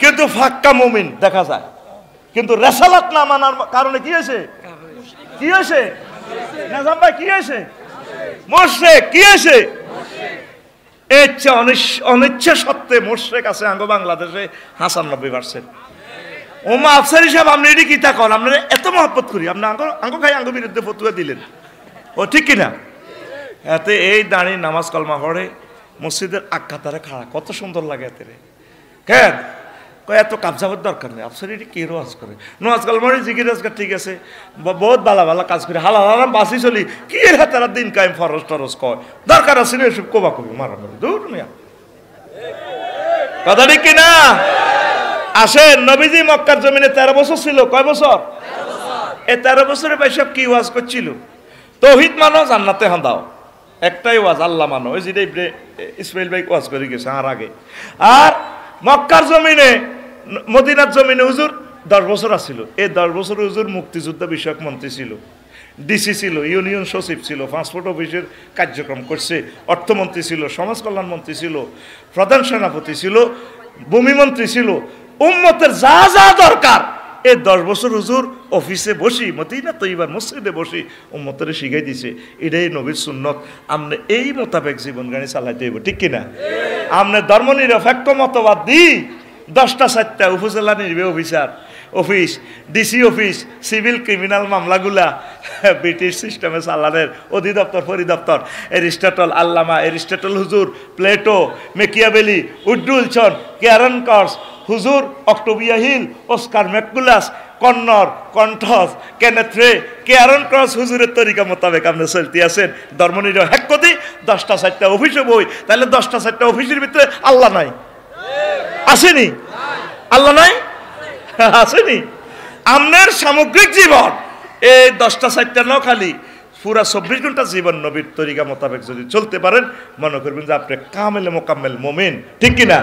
কিন্তু ফাক্কা মুমিন দেখা যায়। কিন্তু রেসালাত না মানার কারণে কি হয়েছে? কি হয়েছে? নাজাম ভাই কি হয়েছে? মোশরেক। কি হয়েছে? অনিচ্ছা সত্ত্বে মোশরেক আছে আঙ্গ বাংলাদেশে 95%। ওমা আফসারি সাহেব আপনি এটি কিতা কন? আপনারা এত মহব্বত করি, আপনি আঙ্গ খাই আঙ্গ বিরুদ্ধে ফতুয়া দিলেন। ও ঠিক কিনা? এতে এই দাঁড়িয়ে নামাজ কলমা পড়ে মসজিদের আক্কাতারে খাড়া, কত সুন্দর লাগে এতে। কেন এত কাবজাবার দরকার নেই। আফসার এটি কে রোয়াজ করে? নোয়াজ কালমারি জিকির আজকাল ঠিক আছে, বহুত ভালো ভালো কাজ করে হালাল হারাম বাসি চলি। কি এর হাতারা দিন কায়েম ফরজ টরজ কয় দরকার আছে না এসব কোবা কবি মারামারি দূর মিয়া। কথা ঠিক কিনা? আসেন নবীজি মক্কার জমিনে 13 বছর ছিল। কয় বছর? এই 13 বছরে ভাই সব কি ওয়াজ করছিল? তৌহিদ মানো, জান্নাতে হাঁদাও, একটাই ওয়াজ, আল্লাহ মানো। ওই যেটা ইসমাইল ভাই ওয়াজ করে গেছে আর আগে। আর মক্কার জমিনে মদিনার জমিনে হুজুর 10 বছর আসছিল। এই 10 বছর হুজুর মুক্তিযুদ্ধ বিষয়ক মন্ত্রী ছিল, ডিসি ছিল, ইউনিয়ন সচিব ছিল, পাসপোর্ট অফিসের কার্যক্রম করছে, অর্থমন্ত্রী ছিল, সমাজ কল্যাণ মন্ত্রী ছিল, প্রধান সেনাপতি ছিল, ভূমিমন্ত্রী ছিল। উম্মতের যা যা দরকার এই 10 বছর হুজুর অফিসে বসি, মদিনা তৈবার মসজিদে বসি উম্মতের শিখাই দিছে। এটাই নবীর সুন্নত। আমনে এই মোতাবেক জীবন গাড়ি চালাইতে হইব, ঠিক কিনা? আমনে ধর্ম নিরপেক্ষ মতবাদ দিই 10টা 4টা উপজেলা নির্বাহী officer office, DC office, civil criminal মামলাগুলা ব্রিটিশ সিস্টেমে চালানের অধিদপ্তর পরিদপ্তর, এরিস্টটল, আল্লামা এরিস্টটল হুজুর, প্লেটো, মেকিয়াভেলি, উড্ডুলসন, ক্যারন কর্স হুজুর, অক্টোবিয়া হিল, অস্কার ম্যাকুলাস, কন্নর, কণ্ঠস, কেনেথ্রে, ক্যারন ক্রস হুজুরের তরিকা মোতাবেক আপনি চলতে আছেন। ধর্মনিরপেক্ষ হ্যাক কদি 10টা 4টা অফিসে বই, তাহলে 10টা 4টা অফিসের ভিতরে আল্লাহ নাই? আসেনি? আল্লাহ নাই? আসেনি? আপনার সামগ্রিক জীবন এই 10টা 4টা ন খালি পুরা 24 ঘন্টা জীবন নবীর তরিকা মোতাবেক যদি চলতে পারেন, মনে করবেন যে আপনি কামেলে মোকাম্মেল মুমিন, ঠিক কিনা?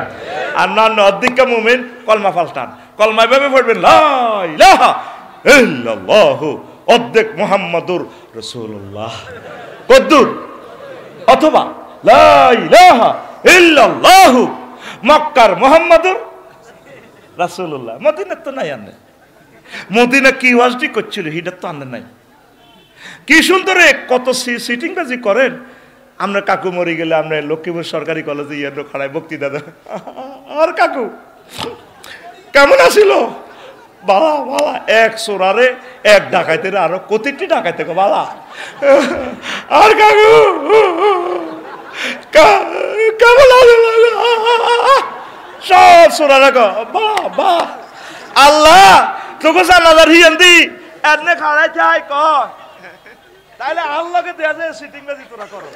আর না অর্ধেকটা মুমিন কলমা পাল্টান, কলমা এভাবে পড়বেন লা ইলাহা ইল্লাল্লাহু, অর্ধেক মুহাম্মাদুর রাসূলুল্লাহ, কদ্দুর, অথবা লা ইলাহা ইল্লাল্লাহু মক্কার মুহাম্মাদুর রাসূলুল্লাহ। মদিনা তো নাই, আনে মদিনা কি ওয়াজটি করছিল হিটা তো আনে নাই। কি সুন্দর কত সিটিং বাজি করেন। আমরা কাকু মরে গেলে আমরা লক্ষ্মীপুর সরকারি কলেজে ইয়ে খাড়ায় বক্তৃতা দেয়, আর কাকু কেমন আসিল, বালা বালা, এক চোরারে এক ডাকাইতে আরো কতিটি ডাকাইতে বালা, আর কাকু কেমন আসিল সব চোরারে বাহ বাহ, আল্লাহ তোকে জানাজার হিয়ান্দি এনে খাড়াই চাই কয়, তাইলে আল্লাহকে দেয়া যায় সিটিং বাজি তোরা করো।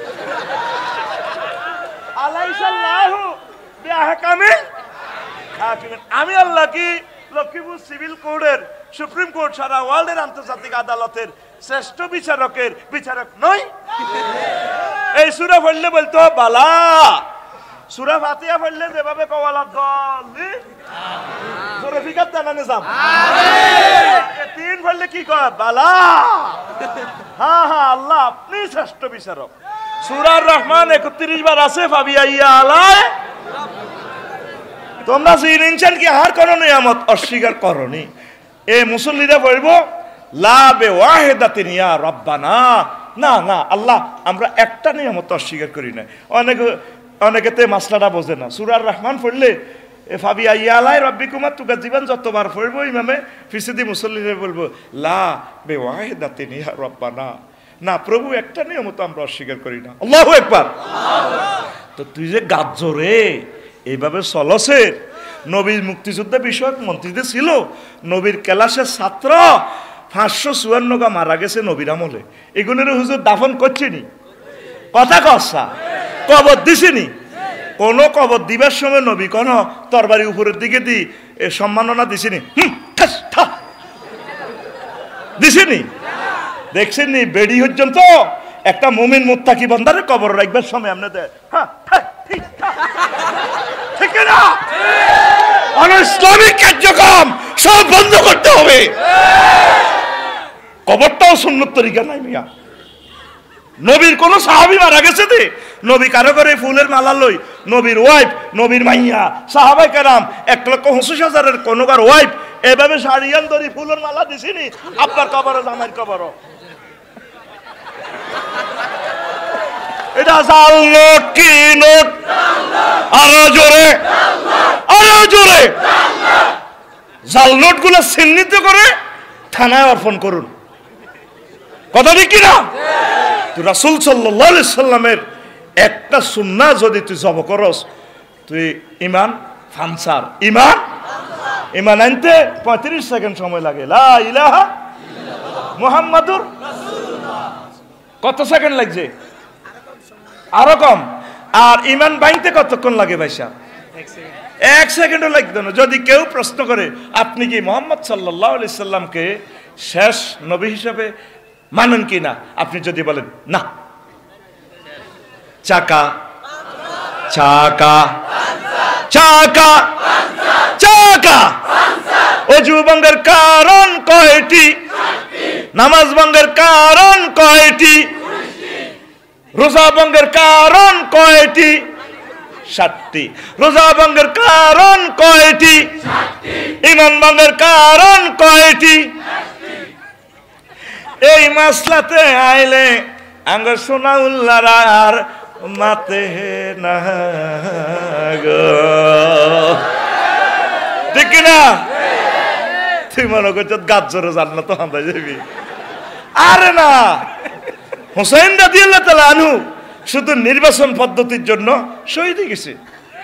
আলাইসাল্লাহু বিআহকামিল হাকিমিন, আমি আল্লাহ কি লক্ষ্মীপুর সিভিল কোর্টের, সুপ্রিম কোর্ট সারা ওয়ার্ল্ডের আন্তর্জাতিক আদালতের শ্রেষ্ঠ বিচারক নই? এই সূরা পড়লে বলতো বালা, সূরা ফাতিহা পড়লে যেভাবে কওয়ালা দলি জোরে ফিকার জানানে যাম, তিন পড়লে কি কয় বালা, হ্যাঁ হ্যাঁ আল্লাহ আপনি শ্রেষ্ঠ বিচারক। সূরার রহমান 31 বার আছে, ফাবিআইয়া আলাই, তোমরা জিনিনছেন কি আর কোন নিয়ামত অস্বীকার করনি। এ মুসল্লিরা বলবো লা বিওয়াহিদাতিন ইয়া রব্বানা, না না আল্লাহ আমরা একটা নিয়ামত অস্বীকার করি না। অনেকেতে মাসলাটা বোঝে না। সূরার রহমান পড়লে ফাবিআইয়া আলাই রাব্বিকুমা তুকাজ্জিবান যতবার পড়বো ইমামে ফিসদি মুসল্লিরা বলবো লা বিওয়াহিদাতিন ইয়া রব্বানা, না প্রভু একটা নিয়ামত আমরা অস্বীকার করি না। আল্লাহু আকবার। তো তুই যে গাজ্জরে এইভাবে চলছে, নবীর মুক্তিযুদ্ধ বিষয়ক মন্ত্রীদের ছিল, নবীর ক্লাসের ছাত্র 554 গা মারা গেছে নবীর আমলে, এগুলোর হুজুর দাফন করছেনি, কথা কসা কবর দিছেনি, কোন কবর দিবার সময় নবী কোন তরবারি উপরের দিকে দি সম্মাননা দিছেনি, দিছেনি, দেখছেন নি? বেড়ি পর্যন্ত একটা মুমিন মুত্তাকি বান্দারে কবর রাখবার সময় আপনাদের ঠিক না, অনইসলামিক কার্যক্রম সব বন্ধ করতে হবে। কবরটাও সুন্নত তরিকা নাই মিয়া। নবীর কোন সাহাবী মারা গেছে দে, নবী কারো করে ফুলের মালা লই, নবীর ওয়াইফ, নবীর মাইয়া, সাহাবায়ে কেরাম 1,25,000 কোনকার ওয়াইফ এভাবে শাড়িয়ান ধরি ফুলের মালা দিছিনি আপনার কবরও জামাইর কবরও। এটা জাল নোট কি নোট, আরো জোরে আরো জোরে, জাল নোট গুলো চিহ্নিত করে থানায় অর্পণ করুন, কথা ঠিক কিনা? রাসূল সাল্লাল্লাহু আলাইহি সাল্লামের একটা সুন্নাহ যদি তুই জব করস, তুই ইমান ফানসার, ইমান আনতে 35 সেকেন্ড সময় লাগে। লা ইলাহা মুহাম্মাদুর রাসূলুল্লাহ, কত সেকেন্ড লাগছে? আরো কম। আর ইমান বাইতে কতক্ষণ লাগে ভাইসা? 1 সেকেন্ডও লাগবে না। যদি কেউ প্রশ্ন করে আপনি কি মুহাম্মদ সাল্লাল্লাহু আলাইহি সাল্লামকে শেষ নবী হিসেবে মানেন কি না, আপনি যদি বলেন না, চাকা চাকা চাকা চাকা, অজু ভঙ্গের কারণ কয়টি, নামাজ ভঙ্গের কারণ কয়টি, রোজা ভঙ্গের কারণ কয়টি, 7টি। রোজা ভঙ্গের কারণ কয়টি, ঈমান ভঙ্গের কারণ কয়টি? এই মাসলাতে আইলে আঙ্গ সোনাউল্লার মাতে না গো, ঠিক না? তুই মনে করছ গাজ্জরে জান্নাত আমরা যাবি? আরে না, হুসাইন রাদিয়াল্লাহু তাআলা আনহু শুধু নির্বাচন পদ্ধতির জন্য শহীদ হয়ে গেছে।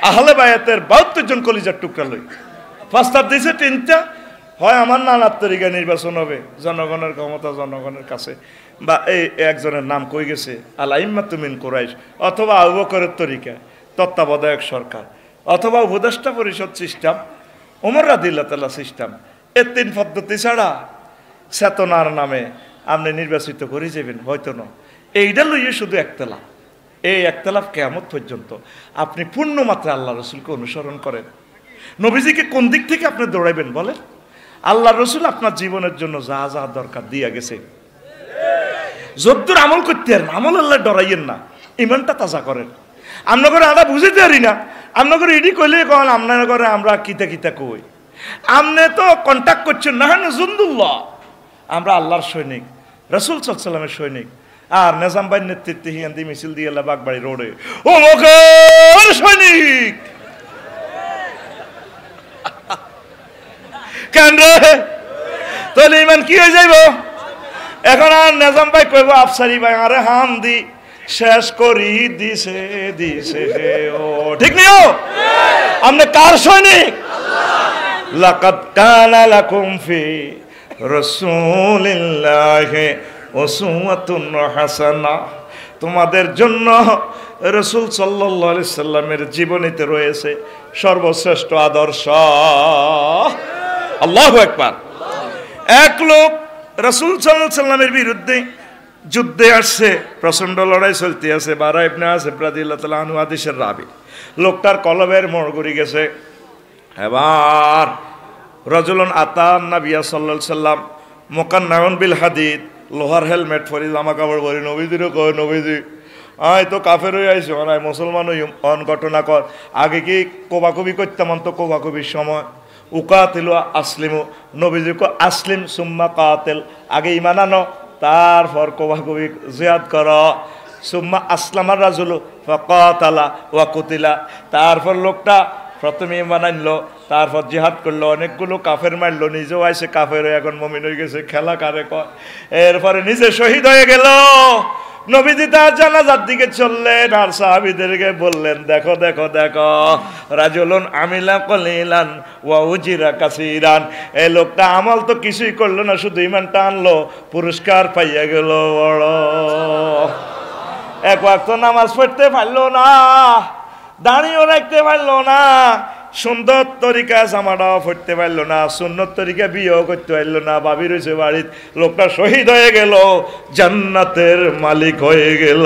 আহলে বায়াতের 72 জন কলিজার টুকরা লই প্রস্তাব দিয়েছে 3টা, হয় আমার নানার তরিকা নির্বাচন হবে, জনগণের ক্ষমতা জনগণের কাছে, বা এই একজনের নাম কই গেছে আল আইম্মাতু মিন কুরাইশ, অথবা আবু বকরের তরিকা তত্ত্বাবধায়ক সরকার, অথবা উপদেষ্টা পরিষদ সিস্টেম, ওমর রাদিয়াল্লাহু তাআলা সিস্টেম। এই 3 পদ্ধতি ছাড়া চেতনার নামে আপনি নির্বাচিত করে যাবেন, হয়তো না। এইটা লইয়ে শুধু একতলাফ, এই একতলাফ কিয়ামত পর্যন্ত। আপনি পূর্ণ মাত্রা আল্লাহ রসুলকে অনুসরণ করেন। নবীজিকে কোন দিক থেকে আপনি দৌড়াইবেন বলেন? আল্লাহ রসুল আপনার জীবনের জন্য যা যা দরকার দিয়া গেছে, যদ্দূর আমল করতে পারেন, আমল আল্লাহ ডরাইয়েন না, ইমানটা তাজা করেন। আমরা করে আমরা বুঝতে পারি না, আমরা করে এডি কইলে কন আপনার করে আমরা কিতা কিতা কই। আপনি তো কন্ট্যাক্ট করছেন না, হ্যাঁ জুন্দুল্লাহ, আমরা আল্লাহর সৈনিক, রাসূল সাল্লাল্লাহু আলাইহি ওয়াসাল্লামের সৈনিক। আর নিজাম ভাইয়ের নেতৃত্বে হিয়ান্দি মিছিল দিয়ে এলা বাগবাড়ি রোডে ও মুখের সৈনিক কেন রে, তাহলে ইমান কি হয়ে যাইব? এখন আর নিজাম ভাই কইব আফসারি ভাই আরে হাম দি শেষ করি দিছে দিছে ও, ঠিক নিও। আপনি কার সৈনিক? লাকাদ কানা লাকুম ফি রাসূলিল্লাহি উসওয়াতুন হাসানাহ, তোমাদের জন্য রাসূল সাল্লাল্লাহু আলাইহি সাল্লামের জীবনীতে রয়েছে সর্বশ্রেষ্ঠ আদর্শ। আল্লাহু আকবার। এক লোক রাসূল সাল্লাল্লাহু আলাইহি সাল্লামের বিরুদ্ধে যুদ্ধে আসছে, প্রচন্ড লড়াই চলতে আছে। বারা ইবনে আসিফ রাদিয়াল্লাহু তাআলা আনহু হাদিসের রাবী, লোকটার কলবের মোড় ঘুরে গেছে। এবার রাজুলুন আতান নবিয়া সাল্লাল্লাহু আলাইহি সাল্লাম মুকান্নাউন বিল হাদিদ, লোহার হেলমেট পরি, জামা কাপড় পরি, নবীজিরও কয় নবীজি আয় তো কাফের হয়ে আইসো, আয় মুসলমান হই, অন ঘটনা কর। আগে কি কোবাকুবি করতাম, তো কোবাকুবির সময় উকাতিলু আসলিমু, নবীজি কো আসলিম সুম্মা কাতিল, আগে ঈমান আনো তারপর কোবাকুবি জিহাদ কর। সুম্মা আসলামার রাজুলু ফাকাতালা ওয়া কুতিলা, তারপর লোকটা প্রথমে ঈমান আনলো, তারপর জিহাদ করলো, অনেকগুলো কাফের মারলো, নিজেও আইসে কাফের হয়ে এখন মুমিন হয়ে গেছে। খেলা কারে কয়? এরপরে নিজে শহীদ হয়ে গেল। নবীজি তার জানাজার দিকে চললেন আর সাহাবীদেরকে বললেন দেখো দেখো দেখো, রাজুলুন আমিলা কলিলান ওয়া উজিরা কাসীরান, এই লোকটা আমল তো কিছুই করলো না, শুধু ঈমানটা আনলো, পুরস্কার পাইয়া গেল বড়। এক ওয়াক্ত নামাজ পড়তে পারলো না, দাঁড়িয়েও রাখতে পারলো না, সুন্দর তরিকা জামাটাও পড়তে পারলো না, সুন্নত তরিকা বিয়েও করতে পারলো না, ভাবি রয়েছে বাড়ির। লোকটা শহীদ হয়ে গেল, জান্নাতের মালিক হয়ে গেল।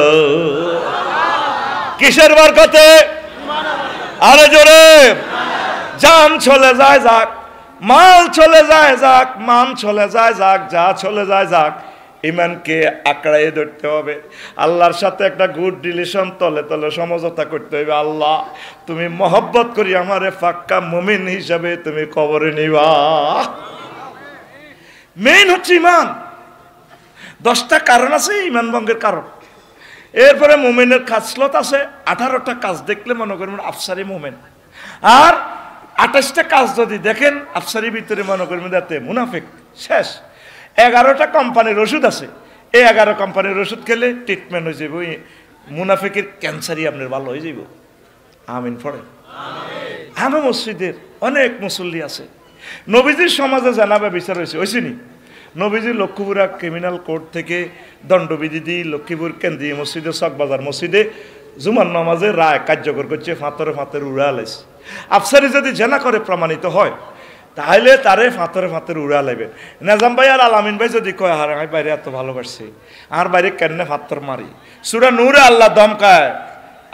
কিসের বরকতে? আরে জোরে, জান চলে যায় যাক, মাল চলে যায় যাক, মান চলে যায় যাক, যা চলে যায় যাক, ইমানকে আঁকড়াইয়ে ধরতে হবে। আল্লাহর সাথে একটা গুড রিলেশন, তলে তলে সমঝোতা করতে হবে। আল্লাহ তুমি মহব্বত করি আমারে পাক্কা মুমিন হিসাবে তুমি কবরে নিবা। মেইন হচ্ছে ইমান। 10টা কারণ আছে ইমান ভঙ্গের কারণ। এরপরে মুমিনের খাসলত আছে 18টা কাজ দেখলে মনে করবেন আফসারি মুমিন। আর 28টা কাজ যদি দেখেন আফসারির ভিতরে মনে করবেন যাতে মুনাফিক। শেষ। 11টা কোম্পানির ওষুধ আছে, এই 11 কোম্পানির ওষুধ খেলে ট্রিটমেন্ট হয়ে যাবে, ওই মুনাফিকের ক্যান্সারই আপনার ভালো হয়ে যাব। আমিন পড়ে। আমার মসজিদের অনেক মুসল্লি আছে, নবীজির সমাজে জানাবে বিচার হয়েছে, হয়েছেনি? নবীজি লক্ষ্মীপুরা ক্রিমিনাল কোর্ট থেকে দণ্ডবিধি দিয়ে লক্ষ্মীপুর কেন্দ্রীয় মসজিদে চকবাজার মসজিদে জুমার নামাজের রায় কার্যকর করছে, ফাঁতরে ফাঁতের উড়া লাইছে। আফসারি যদি জেনা করে প্রমাণিত হয় তাহলে তারে ফাঁতরে ফাঁতের উড়া লাগবে। নিজাম ভাই আর আলামিন ভাই যদি কয় আর আমি বাইরে এত ভালোবাসছি, আর বাইরে কেন ফাঁতর মারি, সুরা নূরে আল্লাহ দমকায়,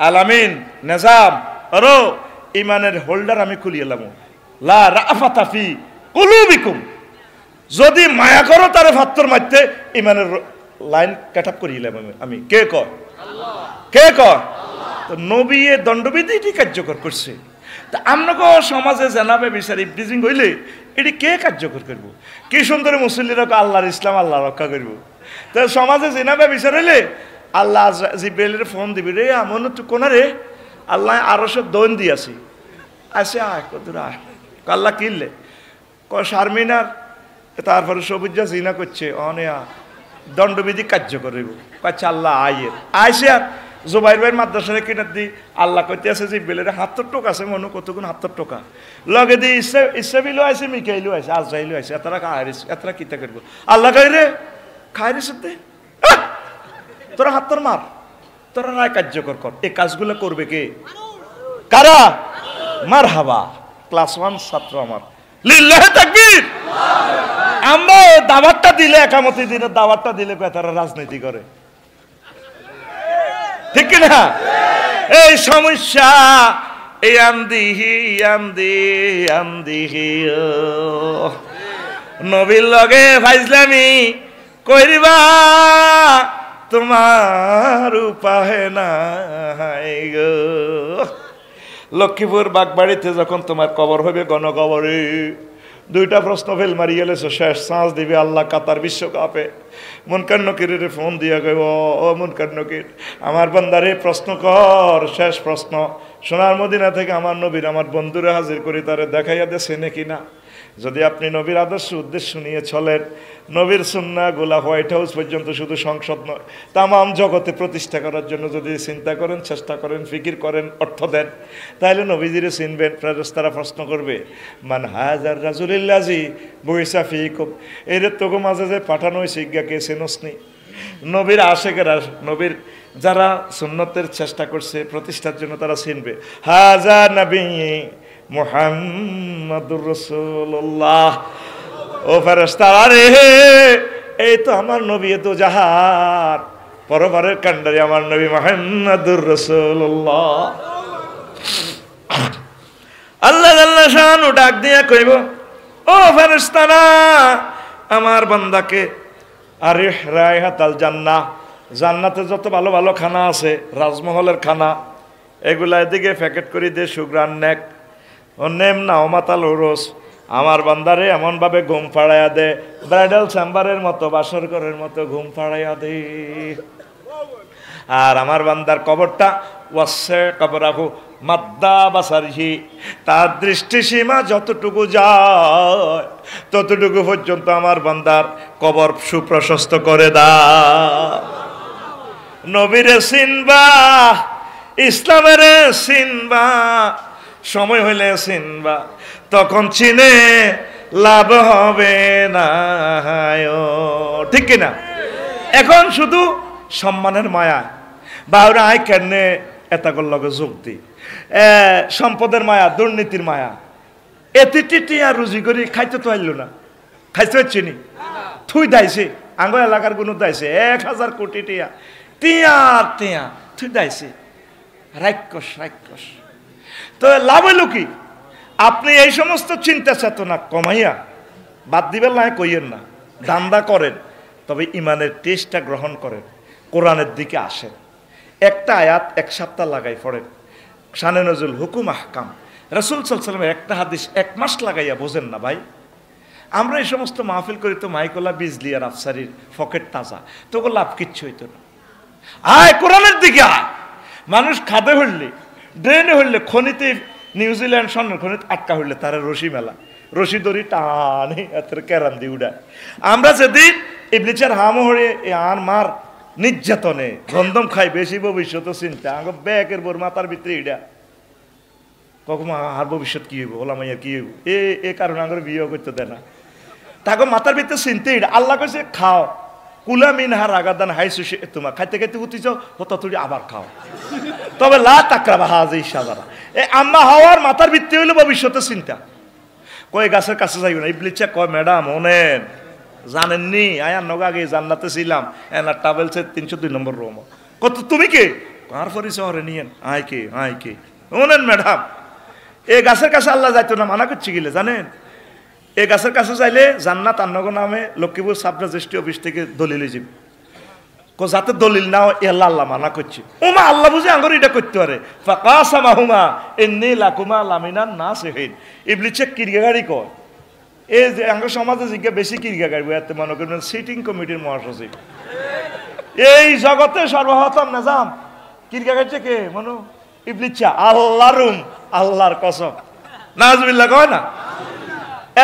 আলামিন নিজাম আরো ইমানের হোল্ডার আমি খুলিয়ে এলাম, লা রাফাতা ফি কুলুবিকুম, যদি মায়া করো তারে ফাঁতর মারতে ইমানের লাইন কাট আপ করিলাম আমি। কে কয়? কে কয়? তো নবী এ দণ্ডবিধিটি কার্যকর করছে। তা আপনাকে সমাজে জানাবে বিচার ইফটিজিং হইলে এটি কে কার্যকর করবো? কি সুন্দর মুসল্লিরা আল্লাহর ইসলাম আল্লাহ রক্ষা করব। তো সমাজে জানাবে বিচার হইলে আল্লাহ জিব্রাইলের ফোন দিবি, রে এমন তো কোনা রে, আল্লাহ আরো সব দন দিয়েছি, আসে আয় কদুর আয়, আল্লাহ কিনলে কয় শারমিনার, তারপরে সবুজা জিনা করছে, অনেয়া দণ্ডবিধি কার্যকর হইব। আচ্ছা আল্লাহ আয়ের আইসে আর জোবাইর ভাইয়ের মাদ্রাসারে কিনার দি আল্লাহ কইতে আছে যে বেলের ৭০ টোকা আছে, মনে কতগুণ ৭০ টোকা লগে দি ইসরাফিলও আছে, মিকাইলও আছে, আজরাইলও আছে, এতরা খাইরিস, এতরা কিতা করবো? আল্লাহ কই রে খাইরিস দে, তোরা ৭০ মার, তোরা রায় কার্যকর কর। এই কাজগুলো করবে কে? কারা? মারহাবা। ক্লাস 1 ছাত্র আমার, লিল্লাহি তাকবীর। আমরা দাওয়াতটা দিলে একামতি দিনের দাওয়াতটা দিলে তারা রাজনীতি করে, ঠিক কিনা? এই সমস্যা এই আমদিহি নবীর লগে ফাইজলামি কইবা তোমার উপায় নাই গো। লক্ষ্মীপুর বাগবাড়িতে যখন তোমার কবর হবে গণকবরে, দুইটা প্রশ্ন ফেল মারি গেলেছ, শেষ চান্স দিবে আল্লাহ কাতার বিশ্বকাপে। মুনকার নকিরের ফোন দিয়া কইব, ও মুনকার নকির, আমার বান্দারে প্রশ্ন কর, শেষ প্রশ্ন। সোনার মদিনা থেকে আমার নবীর আমার বন্ধুরে হাজির করি, তারে দেখাইয়া দেছে নাকি না। যদি আপনি নবীর আদর্শ উদ্দেশ্য নিয়ে চলেন, নবীর সুন্নাহ গুলা হোয়াইট হাউস পর্যন্ত শুধু সংসদ নয়, তামাম জগতে প্রতিষ্ঠা করার জন্য যদি চিন্তা করেন, চেষ্টা করেন, ফিকির করেন, অর্থ দেন, তাহলে নবীজিরে চিনবেন। ফেরেশতারা প্রশ্ন করবে, মান হাজার রাজুলিল্লাজি বইসা ফিকুম, এর তোকে মাঝে যে পাঠানো হয়েছে ইজ্ঞাকে চেনসনি। নবীর আশেকেরা, নবীর যারা সুন্নতের চেষ্টা করছে প্রতিষ্ঠার জন্য, তারা চিনবে হাজা নবী মুহাম্মাদুর রাসূলুল্লাহ। ও ফেরেশতারা রে, এই তো আমার নবী, তো জাহার পরবারের কান্ডারি আমার নবী মুহাম্মাদুর রাসূলুল্লাহ। আল্লাহ আল্লাহ শানু ডাক দিয়া কইব, ও ফেরেশতারা, আমার বান্দাকে আরে রায়হাতাল জান্নাহ, জান্নাতে যত ভালো ভালো খানা আছে, রাজমহলের খানা, এগুলা এদিকে প্যাকেট করে দে, সুগ্রান নেক ও নেম না ও মাতাল ওরস। আমার বান্দারে এমনভাবে ঘুম ফাড়াইয়া দে, ব্রাইডাল চেম্বারের মতো, বাসর ঘরের মতো ঘুম ফাড়াইয়া দে। আর আমার বান্দার কবরটা ওয়াসে কবরাহু মাদ্দা বাসারহি, তার দৃষ্টিসীমা যতটুকু যায় ততটুকু পর্যন্ত আমার বান্দার কবর সুপ্রশস্ত করে দাও। নবীরে চিনবা, ইসলামের চিনবা, সময় হইলে চিনবা, তখন চিনে লাভ হবে না, ঠিক কিনা? এখন শুধু সম্মানের মায়া বা ওরা আয় কেনে এতাকর লগে যোগ দি, সম্পদের মায়া, দুর্নীতির মায়া, এতে টিয়া রুজি করি খাইতে তো আইল না, খাইতে চিনি থুই দাইছে, আঙ্গ এলাকার কোনো দাইছে 1000 কোটি টিয়া টিয়ার টিয়া থুই দাইছে, রাক্ষস রাক্ষস। তো লাভ হইল কি? আপনি এই সমস্ত চিন্তা চেতনা কমাইয়া বাদ দিবেন না, কইয়েন না, দান্দা করেন, তবে ইমানের টেস্টটা গ্রহণ করেন, কোরআনের দিকে আসেন। একটা আয়াত 1 সপ্তাহ লাগাই পড়েন, শানে নজুল হুকুম আহকাম, রাসূল সাল্লাল্লাহু আলাইহি ওয়াসাল্লামের একটা হাদিস 1 মাস লাগাইয়া বোঝেন না ভাই। আমরা এই সমস্ত মাহফিল করি তো মাইকোলা বিজলি আর আফসারির পকেট তাজা, তোকে লাভ কিচ্ছু হইতো না। আয় কোরআনের দিকে আয়। মানুষ খাদে হইলে, ড্রেনে হইলে, খনিতে, নিউজিল্যান্ড স্বর্ণের খনিতে আটকা হইলে তারা রশি মেলা, রশি দড়ি টানে এত ক্যারাম দিয়ে উড়ায়। আমরা যেদিন ইবলিসের হামহরে আন মার নির্যাতনে গন্ধম খাই বেশি ভবিষ্যৎ চিন্তা, আঙ্গ ব্যাকের বোর মাথার ভিতরে ইডা কখন আর ভবিষ্যৎ কি হইব, ওলা মাইয়া কি হইব, এ কারণে আঙ্গর বিয়ে করতে দেয় না, তাকে মাথার ভিতরে চিনতে ইডা। আল্লাহ কইছে খাও, কুলা মিন হার আগাদান হাইসু তোমার খাইতে খাইতে উঠিছ হতা তুই আবার খাও, তবে লা তাকরাবা হাযিহি শাজারা। এই আম্মা হাওয়ার মাথার ভিত্তি হইলো ভবিষ্যতের চিন্তা। কয় গাছের কাছে যাইব না। ইবলিসে কয় ম্যাডাম ওনেন জানেননি আয়ার নগা আগে জান্নাতে ছিলাম, এনার ট্রাভেলসে 302 নম্বর রুম। কত তুমি কে? কার পরিচয় হরে নিয়েন, আয় কে ওনেন ম্যাডাম। এই গাছের কাছে আল্লাহ যাইতো না, মানা করছি গেলে জানেন, এই গাছের কাছে যাইলে জান্নাত আন্নগর নামে লক্ষ্মীপুর সাব রেজিস্ট্রি অফিস থেকে দলিলে যাবে, যাতে দলিল নাও এল্লা আল্লাহ মানা করছে। ওমা আল্লাহ বুঝে আঙ্গর এটা করতে পারে। ফাকাসামাহুমা ইন্নী লাকুমা লামিনান নাসিহিন। ইবলিসে কিরগাগাড়ি কয়, এই যে আঙ্গ সমাজে জিজ্ঞা বেশি কিরগাগাড়ি এতে মনে করবেন সিটিং কমিটির মহাসচিব, এই জগতে সর্বপ্রথম নাজাম কিরগাগাড়ি কে মনো ইবলিসা আল্লাহরুম, আল্লাহর কসম নাজবিল্লাহ কয় না।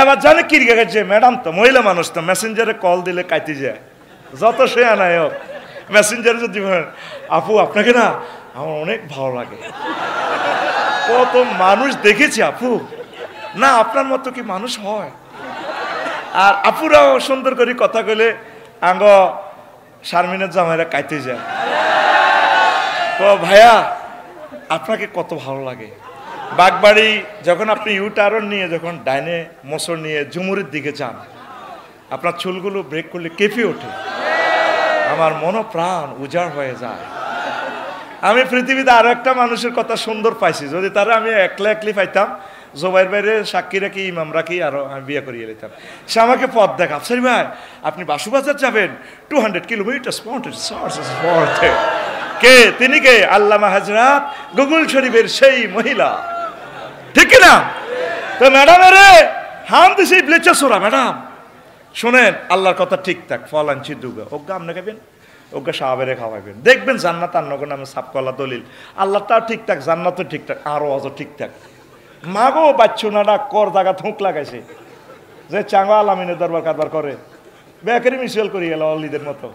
এবার জানে কিরগাগাড়ি ম্যাডাম তো মহিলা মানুষ তো মেসেঞ্জারে কল দিলে কাটি যায়, যত সে আনায় হোক মেসেঞ্জারে যদি আপু আপনাকে না আমার অনেক ভালো লাগে, কত মানুষ দেখেছি আপু, না আপনার মতো কি মানুষ হয়? আর আপুরাও সুন্দর করে কথা কইলে আঙ্গ শারমিনের জামাইরা কাইতে যায়, তো ভাইয়া আপনাকে কত ভালো লাগে। বাগবাড়ি যখন আপনি ইউটার্ন নিয়ে যখন ডাইনে মোসর নিয়ে ঝুমুরির দিকে যান, আপনার চুলগুলো ব্রেক করলে কেঁপে ওঠে, আমার মনোপ্রাণ উজাড় হয়ে যায়। আমি পৃথিবীতে আরো একটা মানুষের কথা সুন্দর পাইছি, যদি তারা আমি একলি পাইতাম, জোবাইর বাইরে সাক্ষী রাখি, ইমাম রাখি, আরো আমি বিয়ে করিয়ে নিতাম। সে আমাকে পথ দেখা, আফসারি ভাই আপনি বাসুবাজার যাবেন, 200 কিলোমিটার। কে তিনি? কে? আল্লামা হযরত গুগল শরীফের সেই মহিলা, ঠিক না? তো ম্যাডাম রে হাম দিছি ব্লেচা সোরা। ম্যাডাম শুনেন, আল্লাহর কথা ঠিকঠাক, ফল আনছি দুগা, ওগা আপনি খাবেন, ওগা সাহাবেরে খাওয়াবেন, দেখবেন জান্নাত আন্নগো নামে সাপকলা দলিল। আল্লাহটাও ঠিকঠাক, জান্নাতও ঠিকঠাক, আরো অজ ঠিকঠাক। মাগো বাচ্চুনাডা কর জায়গা থুঁক লাগাইছে যে চাঙ্গা আলামিনের দরবার কারবার করে, বেকারি মিছিল করি গেল অলিদের মতো,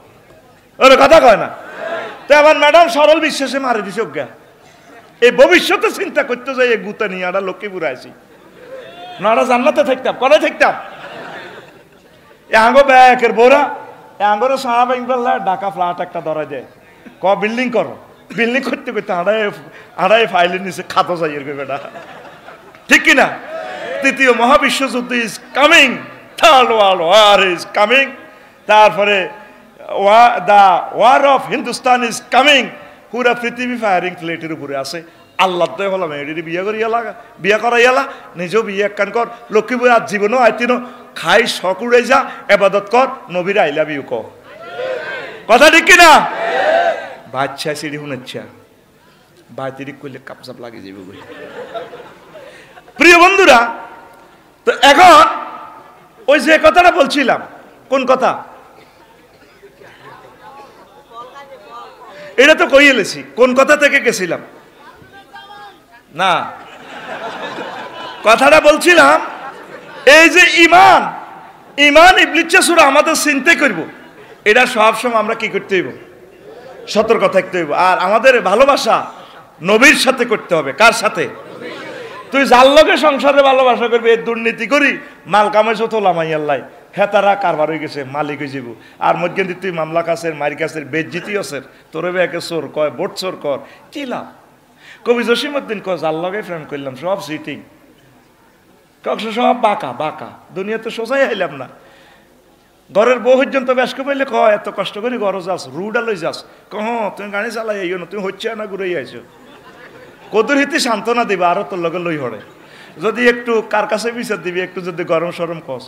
ওরা কথা কয় না। তো আমার ম্যাডাম সরল বিশ্বাসে মারে দিছে অজ্ঞা। এই ভবিষ্যতে চিন্তা করতে যাই এই গুতা নিয়ে আড়া লক্ষ্মীপুরে আসি, নাড়া জান্নাতে থাকতাম, করে থাকতাম। এ আঙ্গো ব্যাকের বোরা, এ আঙ্গরে সাহাব ইংবাল্লা ঢাকা ফ্ল্যাট একটা ধরা দেয়, ক বিল্ডিং করো, বিল্ডিং করতে করতে আড়াই ফাইলের নিচে খাতো যাই এর বেটা, ঠিক কিনা? তৃতীয় মহাবিশ্বযুদ্ধ is coming, third world war is coming, তারপরে the war of Hindustan is coming. পুরা পৃথিবী ফায়ারিং প্লেটের উপরে আছে। আল্লাহ তো হলাম এটি বিয়ে করিয়া লাগা, বিয়ে করাইয়ালা, নিজেও বিয়ে একখান কর, লক্ষ্মীপুর আর জীবনও আইতিনো খাই শকুড়ে যা, এবাদত কর, নবীর আই লাভ ইউ ক, কথা ঠিক কিনা? বাচ্চা সিঁড়ি শুনেচ্ছা বাইতিরিক করলে কাপচাপ লাগে যাবে বই। প্রিয় বন্ধুরা, তো এখন ওই যে কথাটা বলছিলাম, কোন কথা? এটা তো কই এলেছি, কোন কথা থেকে গেছিলাম না, কথাটা বলছিলাম এই যে ইমান, ইমান ইবলিচ্ছা সূরা আমাদের চিন্তা করব, এটা সবসময় আমরা কি করতে হইব? সতর্ক থাকতে হইব। আর আমাদের ভালোবাসা নবীর সাথে করতে হবে। কার সাথে? তুই যার লগে সংসারে ভালোবাসা করবি, এই দুর্নীতি করি মাল কামাইছো তো লামাই আল্লাহ, হেতারা কারবার হয়ে গেছে, মালিক হয়ে যাব। আর মধ্যে তুই মামলা কাছের, মারি কাছের, বেজ্জিতি আছের, তোর একে চোর কয়, বোট চোর কর, কি লাভ? কবি জসিমউদ্দিন কয় যার লগে প্রেম করলাম সব সিটিং, কক্স সব বাঁকা বাঁকা, দুনিয়াতে সোজাই আইলাম না। ঘরের বউ পর্যন্ত ব্যস্ত পাইলে কয় এত কষ্ট করে ঘর যাস, রুডা লই যাস, কহ তুমি গাড়ি চালাই আইও না, তুমি হচ্ছে না ঘুরে আইছো, কদুর হিতে সান্ত্বনা দিবা, আরো তোর লগে লই হরে। যদি একটু কার কাছে বিচার দিবি, একটু যদি গরম সরম কস,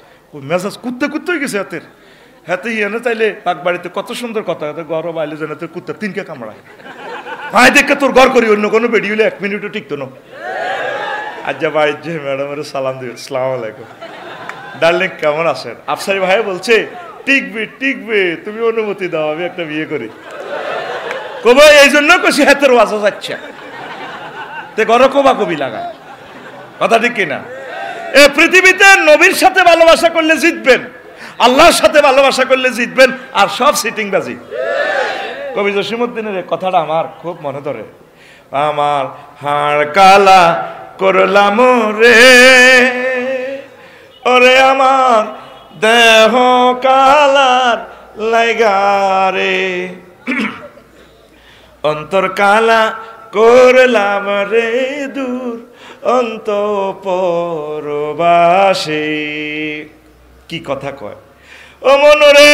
মেজাজ কুত্তে কুত্তে হয়ে গেছে হাতের, হাতে ইয়ে চাইলে পাক বাড়িতে কত সুন্দর কথা, গরম আইলে যেন তোর কুত্তা তিনকে কামড়ায়, ভাই দেখে তোর ঘর করি, অন্য কোনো বেডি হলে 1 মিনিটও টিকতো না। আজ্জা ভাই যে ম্যাডামের সালাম দিবে, আসসালামু আলাইকুম ডার্লিং, কেমন আছেন? আফসারি ভাই বলছে টিকবে টিকবে, তুমি অনুমতি দাও আমি একটা বিয়ে করি। কব এই জন্য কছি হাতের ওয়াজা যাচ্ছে, তে ঘরে কবা কবি লাগায়, কথা ঠিক কিনা? এ পৃথিবীতে নবীর সাথে ভালোবাসা করলে জিতবেন, আল্লাহর সাথে ভালোবাসা করলে জিতবেন, আর সব সিটিং বাজি। কবি জসিমউদ্দিনের কথাটা আমার খুব মনে ধরে। আমার হাড় কালা করলাম রে, ওরে আমার দেহ কালার লাইগারে, অন্তর কালা করলাম রে দূর অন্তঃপরবাসে। কি কথা কয় ও মনরে,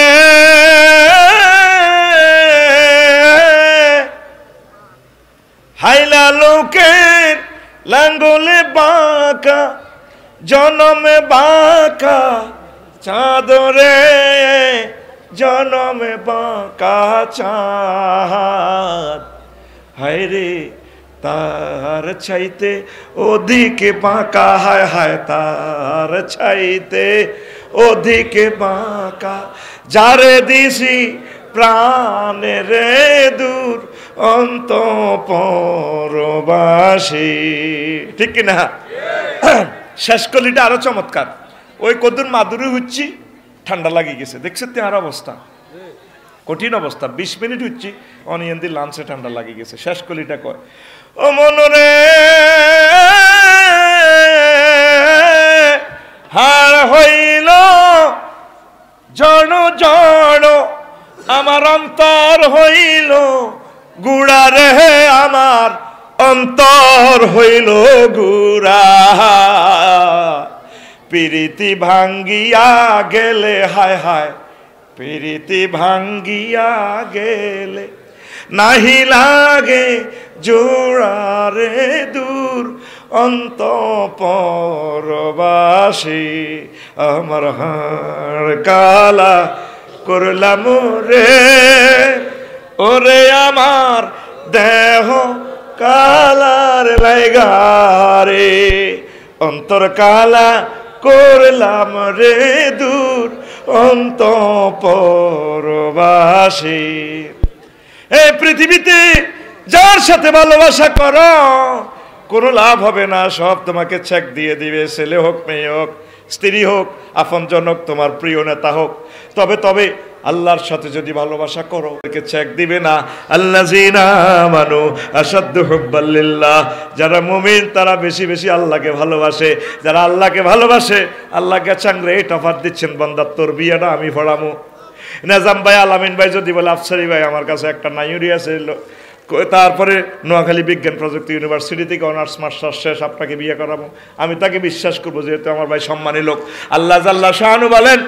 হাইলা লোকের লাঙ্গলে বাঁকা, জনমে বাঁকা চাঁদরে, জনমে বাঁকা চাঁদ, হায় রে তার চাইতে ওদিকে বাঁকা, হায় হায় তার চাইতে ওদিকে বাঁকা, যারে দিছি প্রাণে রে দূর অন্তঃপরবাসী, ঠিক কিনা? শেষ কলিটা আরো চমৎকার। ওই কদুর মাদুরি হচ্ছি, ঠান্ডা লাগিয়ে গেছে, দেখছে তার অবস্থা, কঠিন অবস্থা, 20 মিনিট হচ্ছি অনিয়ন দি লাঞ্চে ঠান্ডা লাগিয়ে গেছে। শেষ কলিটা কয় ও মনরে, হার হইল জন জন, আমার অন্তর হইল গুড়া রে, আমার অন্তর হইল গুড়া, প্রীতি ভাঙ্গিয়া গেলে, হায় হায় প্রীতি ভাঙ্গিয়া গেলে নাহি লাগে জোড়ারে দূর অন্তঃপরবাসী আমার হাড় কালা করলাম রে, ওরে আমার দেহ কালার লাইগারে অন্তর কালা করলাম রে দূর অন্তঃপরবাসী। এই পৃথিবীতে যার সাথে ভালোবাসা করো কোনো লাভ হবে না, সব তোমাকে চেক দিয়ে দিবে, ছেলে হোক মেয়ে হোক স্ত্রী হোক আপনজন হোক তোমার প্রিয় নেতা হোক। তবে আল্লাহর সাথে যদি ভালোবাসা করো একে চেক দিবে না। আল্লাযীনা আমানু আশাদ্দু হুব্বাল লিল্লাহ, যারা মুমিন তারা বেশি বেশি আল্লাহকে ভালোবাসে। যারা আল্লাহকে ভালোবাসে আল্লাহকে চাংরে এই অফার দিচ্ছেন, বান্দা তোর বিয়েটা আমি পড়ামু। নাজাম ভাই আলামিন ভাই যদি বলে আফসারি ভাই আমার কাছে একটা নাইউরি আছে, তারপরে নোয়াখালী বিজ্ঞান প্রযুক্তি ইউনিভার্সিটি থেকে অনার্স মাস্টার্স শেষ, আপনাকে বিয়ে করাবো, আমি তাকে বিশ্বাস করবো যেহেতু আমার ভাই সম্মানী লোক। আল্লাহ জাল্লা শাহানু বলেন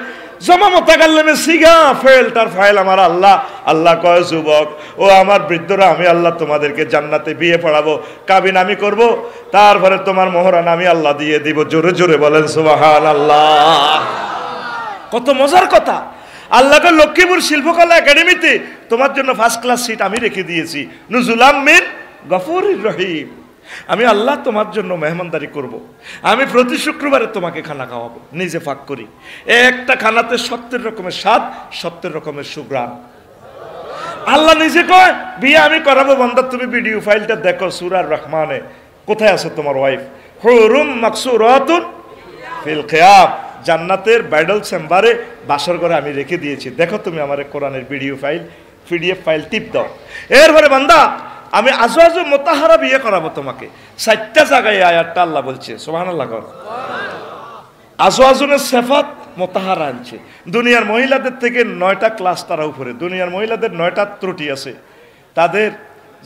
জমা মোতাকাল্লিমে সিগা ফেল তার ফাইল আমার আল্লাহ। আল্লাহ কয় যুবক ও আমার বৃদ্ধরা, আমি আল্লাহ তোমাদেরকে জান্নাতে বিয়ে পড়াবো, কাবিন আমি করব, তারপরে তোমার মোহরান আমি আল্লাহ দিয়ে দিব। জোরে জোরে বলেন সুবহানাল্লাহ। কত মজার কথা। আল্লাহকে লক্ষ্মীপুর শিল্পকলা একাডেমিতে তোমার জন্য ফার্স্ট ক্লাস সিট আমি রেখে দিয়েছি, নুজুলাম মিন গফুরির রহিম। আমি আল্লাহ তোমার জন্য মেহমানদারি করব। আমি প্রতি শুক্রবারে তোমাকে খানা খাওয়াবো, নিজে পাক করি। একটা খানাতে 70 রকমের স্বাদ, 70 রকমের সুগ্রাম। আল্লাহ নিজে কয় বিয়ে আমি করাবো, বান্দা তুমি ভিডিও ফাইলটা দেখো সূরার রহমানে, কোথায় আছে তোমার ওয়াইফ? হুরুম মাকসুরাতুন ফিল খিয়াম, জান্নাতের ব্রাইডাল চেম্বারে বাসর ঘরে আমি রেখে দিয়েছি, দেখো তুমি আমার কোরআনের ভিডিও ফাইল পিডিএফ ফাইল টিপ দাও। এরপরে বান্দা আমি আজওয়াজু মুতাহারা বিয়ে করাবো তোমাকে। 4টা জায়গায় আয়াতটা আল্লাহ বলছে, সুবহানাল্লাহ। আজওয়াজুনের সিফাত মুতাহারা আনছে। দুনিয়ার মহিলাদের থেকে 9টা ক্লাস তারা উপরে, দুনিয়ার মহিলাদের 9টা ত্রুটি আছে, তাদের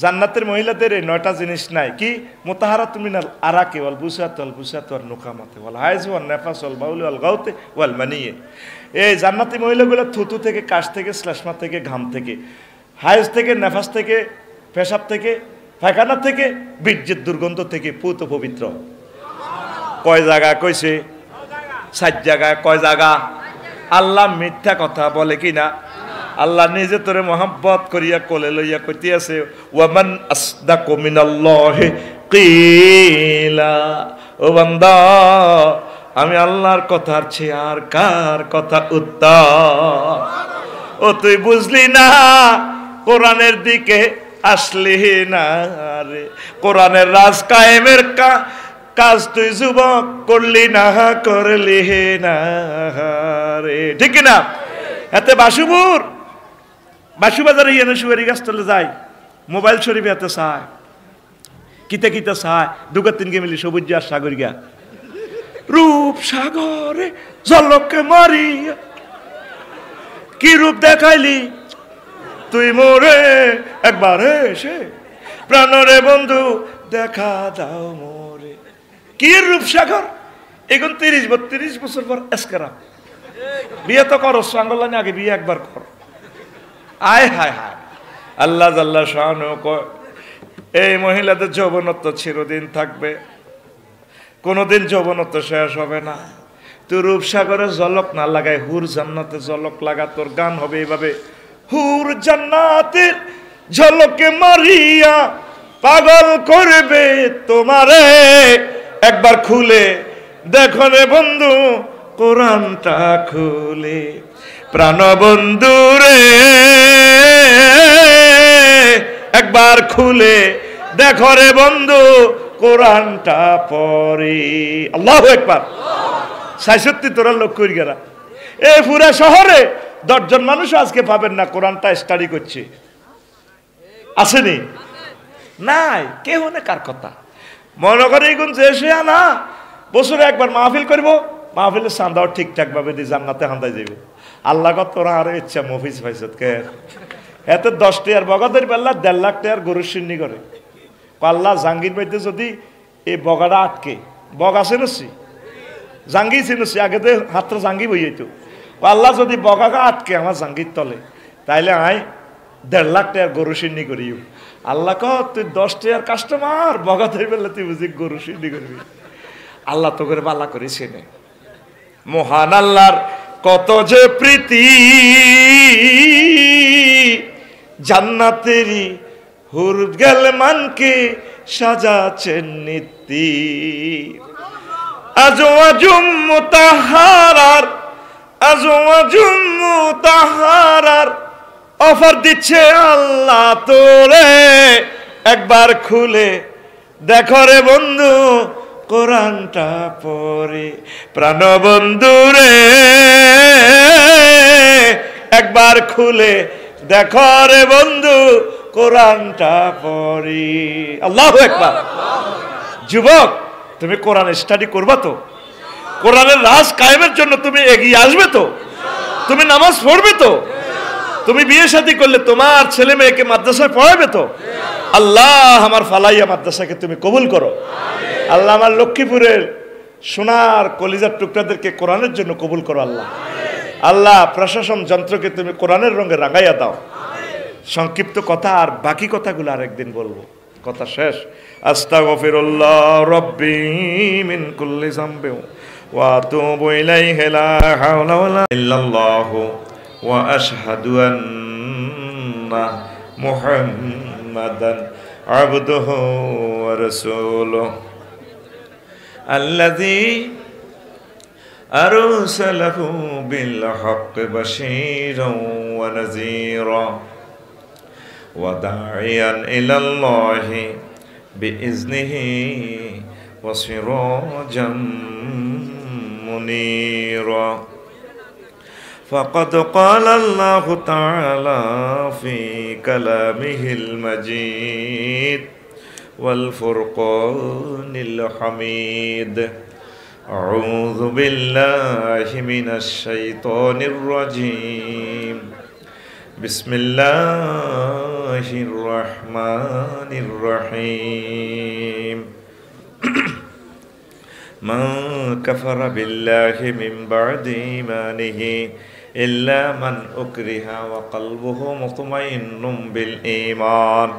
জান্নাতের মহিলাদের এই 9টা জিনিস নাই। কি? মুতাহারাতুন মিনাল আরাকি ওয়াল বুসাতি ওয়াল বুসাতি ওয়ান নুকামাতি ওয়াল হাইজ ওয়ান নাফাস ওয়াল বাউল ওয়াল গাউতি ওয়াল মানিয়ে। এই জান্নাতি মহিলাগুলো থুতু থেকে, কাশ থেকে, শ্লেষ্মা থেকে, ঘাম থেকে, হাইজ থেকে, নাফাস থেকে, পেশাব থেকে, পায়খানা থেকে, বীর্যের দুর্গন্ধ থেকে পুত পবিত্র। কয় জায়গা কইছে? 7 জায়গায়। কয় জায়গা? আল্লাহ মিথ্যা কথা বলে কিনা? আল্লাহ নিজে তোরে মোহাব্বত করিয়া কোলে লইয়া কইতে আছে ওয়ামান আসদাকু মিনাল্লাহি কিলা। ও বান্দা আমি আল্লাহর কথার চেয়ে আর কার কথা উত্তম? ও তুই বুঝলি না, কোরআনের দিকে আসলি না রে, কোরআনের রাজ কায়েমের কাজ তুই যুবক করলি না, করলি না রে, ঠিক না? এতে বাসুবাজারে ইয়ে সুয়ারি গাছ তলে যায়, মোবাইল শরীফে এতে চায়, কিতে কিতে চায়, 2-3 মিলি সবুজ আর সাগর গিয়া রূপ সাগরে জলকে মারিয়া কি রূপ দেখাইলি তুই মোরে একবার এসে প্রাণরে বন্ধু দেখা দাও মোরে। কি রূপসাগর? এখন 30-32 বছর পর এসকারা বিয়ে তো করো, সাঙ্গলানি আগে বিয়ে একবার কর। আয় হায় হায়, আল্লাহ জাল্লা শানু কয় এই মহিলাদের যৌবনত্ব চিরদিন থাকবে, কোনোদিন যৌবনত্ব শেষ হবে না। তুই রূপসাগরে জলক না লাগায় হুর জান্নাতে জলক লাগা, তোর গান হবে এইভাবে হুর জান্নাতের ঝলকে মারিয়া পাগল করবে তোমারে, একবার খুলে দেখো রে বন্ধু কোরআনটা খুলে, প্রাণ বন্ধু রে একবার খুলে দেখো রে বন্ধু কোরআনটা পড়ে। আল্লাহু আকবার। 66 তোরা লোক কই গেরা এই পুরা শহরে 10 জন মানুষ আজকে পাবেন না কোরআনটা স্টাডি করছে, আসেনি? নাই। কেউ না কার কথা মনে করে এগুন যে সে না বছরে একবার মাহফিল করবো, মাহফিলের চাঁদাও ঠিকঠাক ভাবে দিয়ে জান্নাতে হান্দাই যাবে। আল্লাহ কত তোরা আরো ইচ্ছা মফিজ পাইছত কে এতে 10 টাকার বগাদের বেলা 1.5 লাখ টাকার গরুর সিন্নি করে। আল্লাহ জাহাঙ্গীর বাড়িতে যদি এই বগাটা আটকে, বগ আছে নছি জাঙ্গি চিনুছি আগেতে হাতটা জাঙ্গি বইয়াইতো আল্লাহ যদি বগাগা আটকে আমার জাঙ্গির তলে তাইলে আয় 1.5 লাখ টাকার গরু সিন্নি করিও আল্লাহ ক তুই 10 টাকার কাস্টমার বগা ধরে ফেললে তুই বুঝি গরু সিন্নি করবি আল্লাহ তো করে বালা করেছে নে মহান আল্লাহর কত যে প্রীতি জান্নাতেরই হুর গেলমানকে সাজাচ্ছেন নীতি আজওয়াজুম মুতাহারার আজওয়াজুম মুতাহারার অফার দিচ্ছে আল্লাহ তোরে একবার খুলে দেখো রে বন্ধু কোরআনটা পড়ে প্রাণ বন্ধু রে একবার খুলে দেখো রে বন্ধু কোরআনটা পড়ি আল্লাহু আকবার যুবক তুমি কোরআন স্টাডি করবা তো কোরআনের রাজ কায়েমের জন্য তুমি এগিয়ে আসবে তো তুমি নামাজ পড়বে তো তুমি বিয়ে শাদী করলে তোমার ছেলে মেয়েকে মাদ্রাসায় পড়াবে তো আল্লাহ আমার ফালাইয়া মাদ্রাসাকে তুমি কবুল করো আল্লাহ আমার লক্ষ্মীপুরের সোনার কলিজার টুকরাদেরকে কোরআনের জন্য কবুল করো আল্লাহ আল্লাহ প্রশাসন যন্ত্রকে তুমি কোরআনের রঙে রাঙাইয়া দাও সংক্ষিপ্ত কথা আর বাকি কথাগুলো আরেকদিন বলবো কথা শেষ আস্তাগফিরুল্লাহ রাব্বি মিন কুল্লি যামবি ওয়া আতুবু ইলাইহি লা হাওলা ওয়ালা ইল্লাল্লাহু ওয়া আশহাদু আন্না মুহাম্মাদান আবদুহু ওয়া রাসূলুহু আল্লাযী আরসালাহু বিল হাক্কি বাশীরান ওয়া নাযীরা ওয়া দাঈয়ান ইলাল্লাহি বিইজনিহি ওয়া সিরাজাম মুনীরা فقد قال الله تعالى في كلامه المجيد والفرقان الحميد أعوذ بالله من الشيطان الرجيم بسم الله الرحمن الرحيم من كفر بالله من بعد إيمانه إلا من أكره وقلبه مطمئن بالإيمان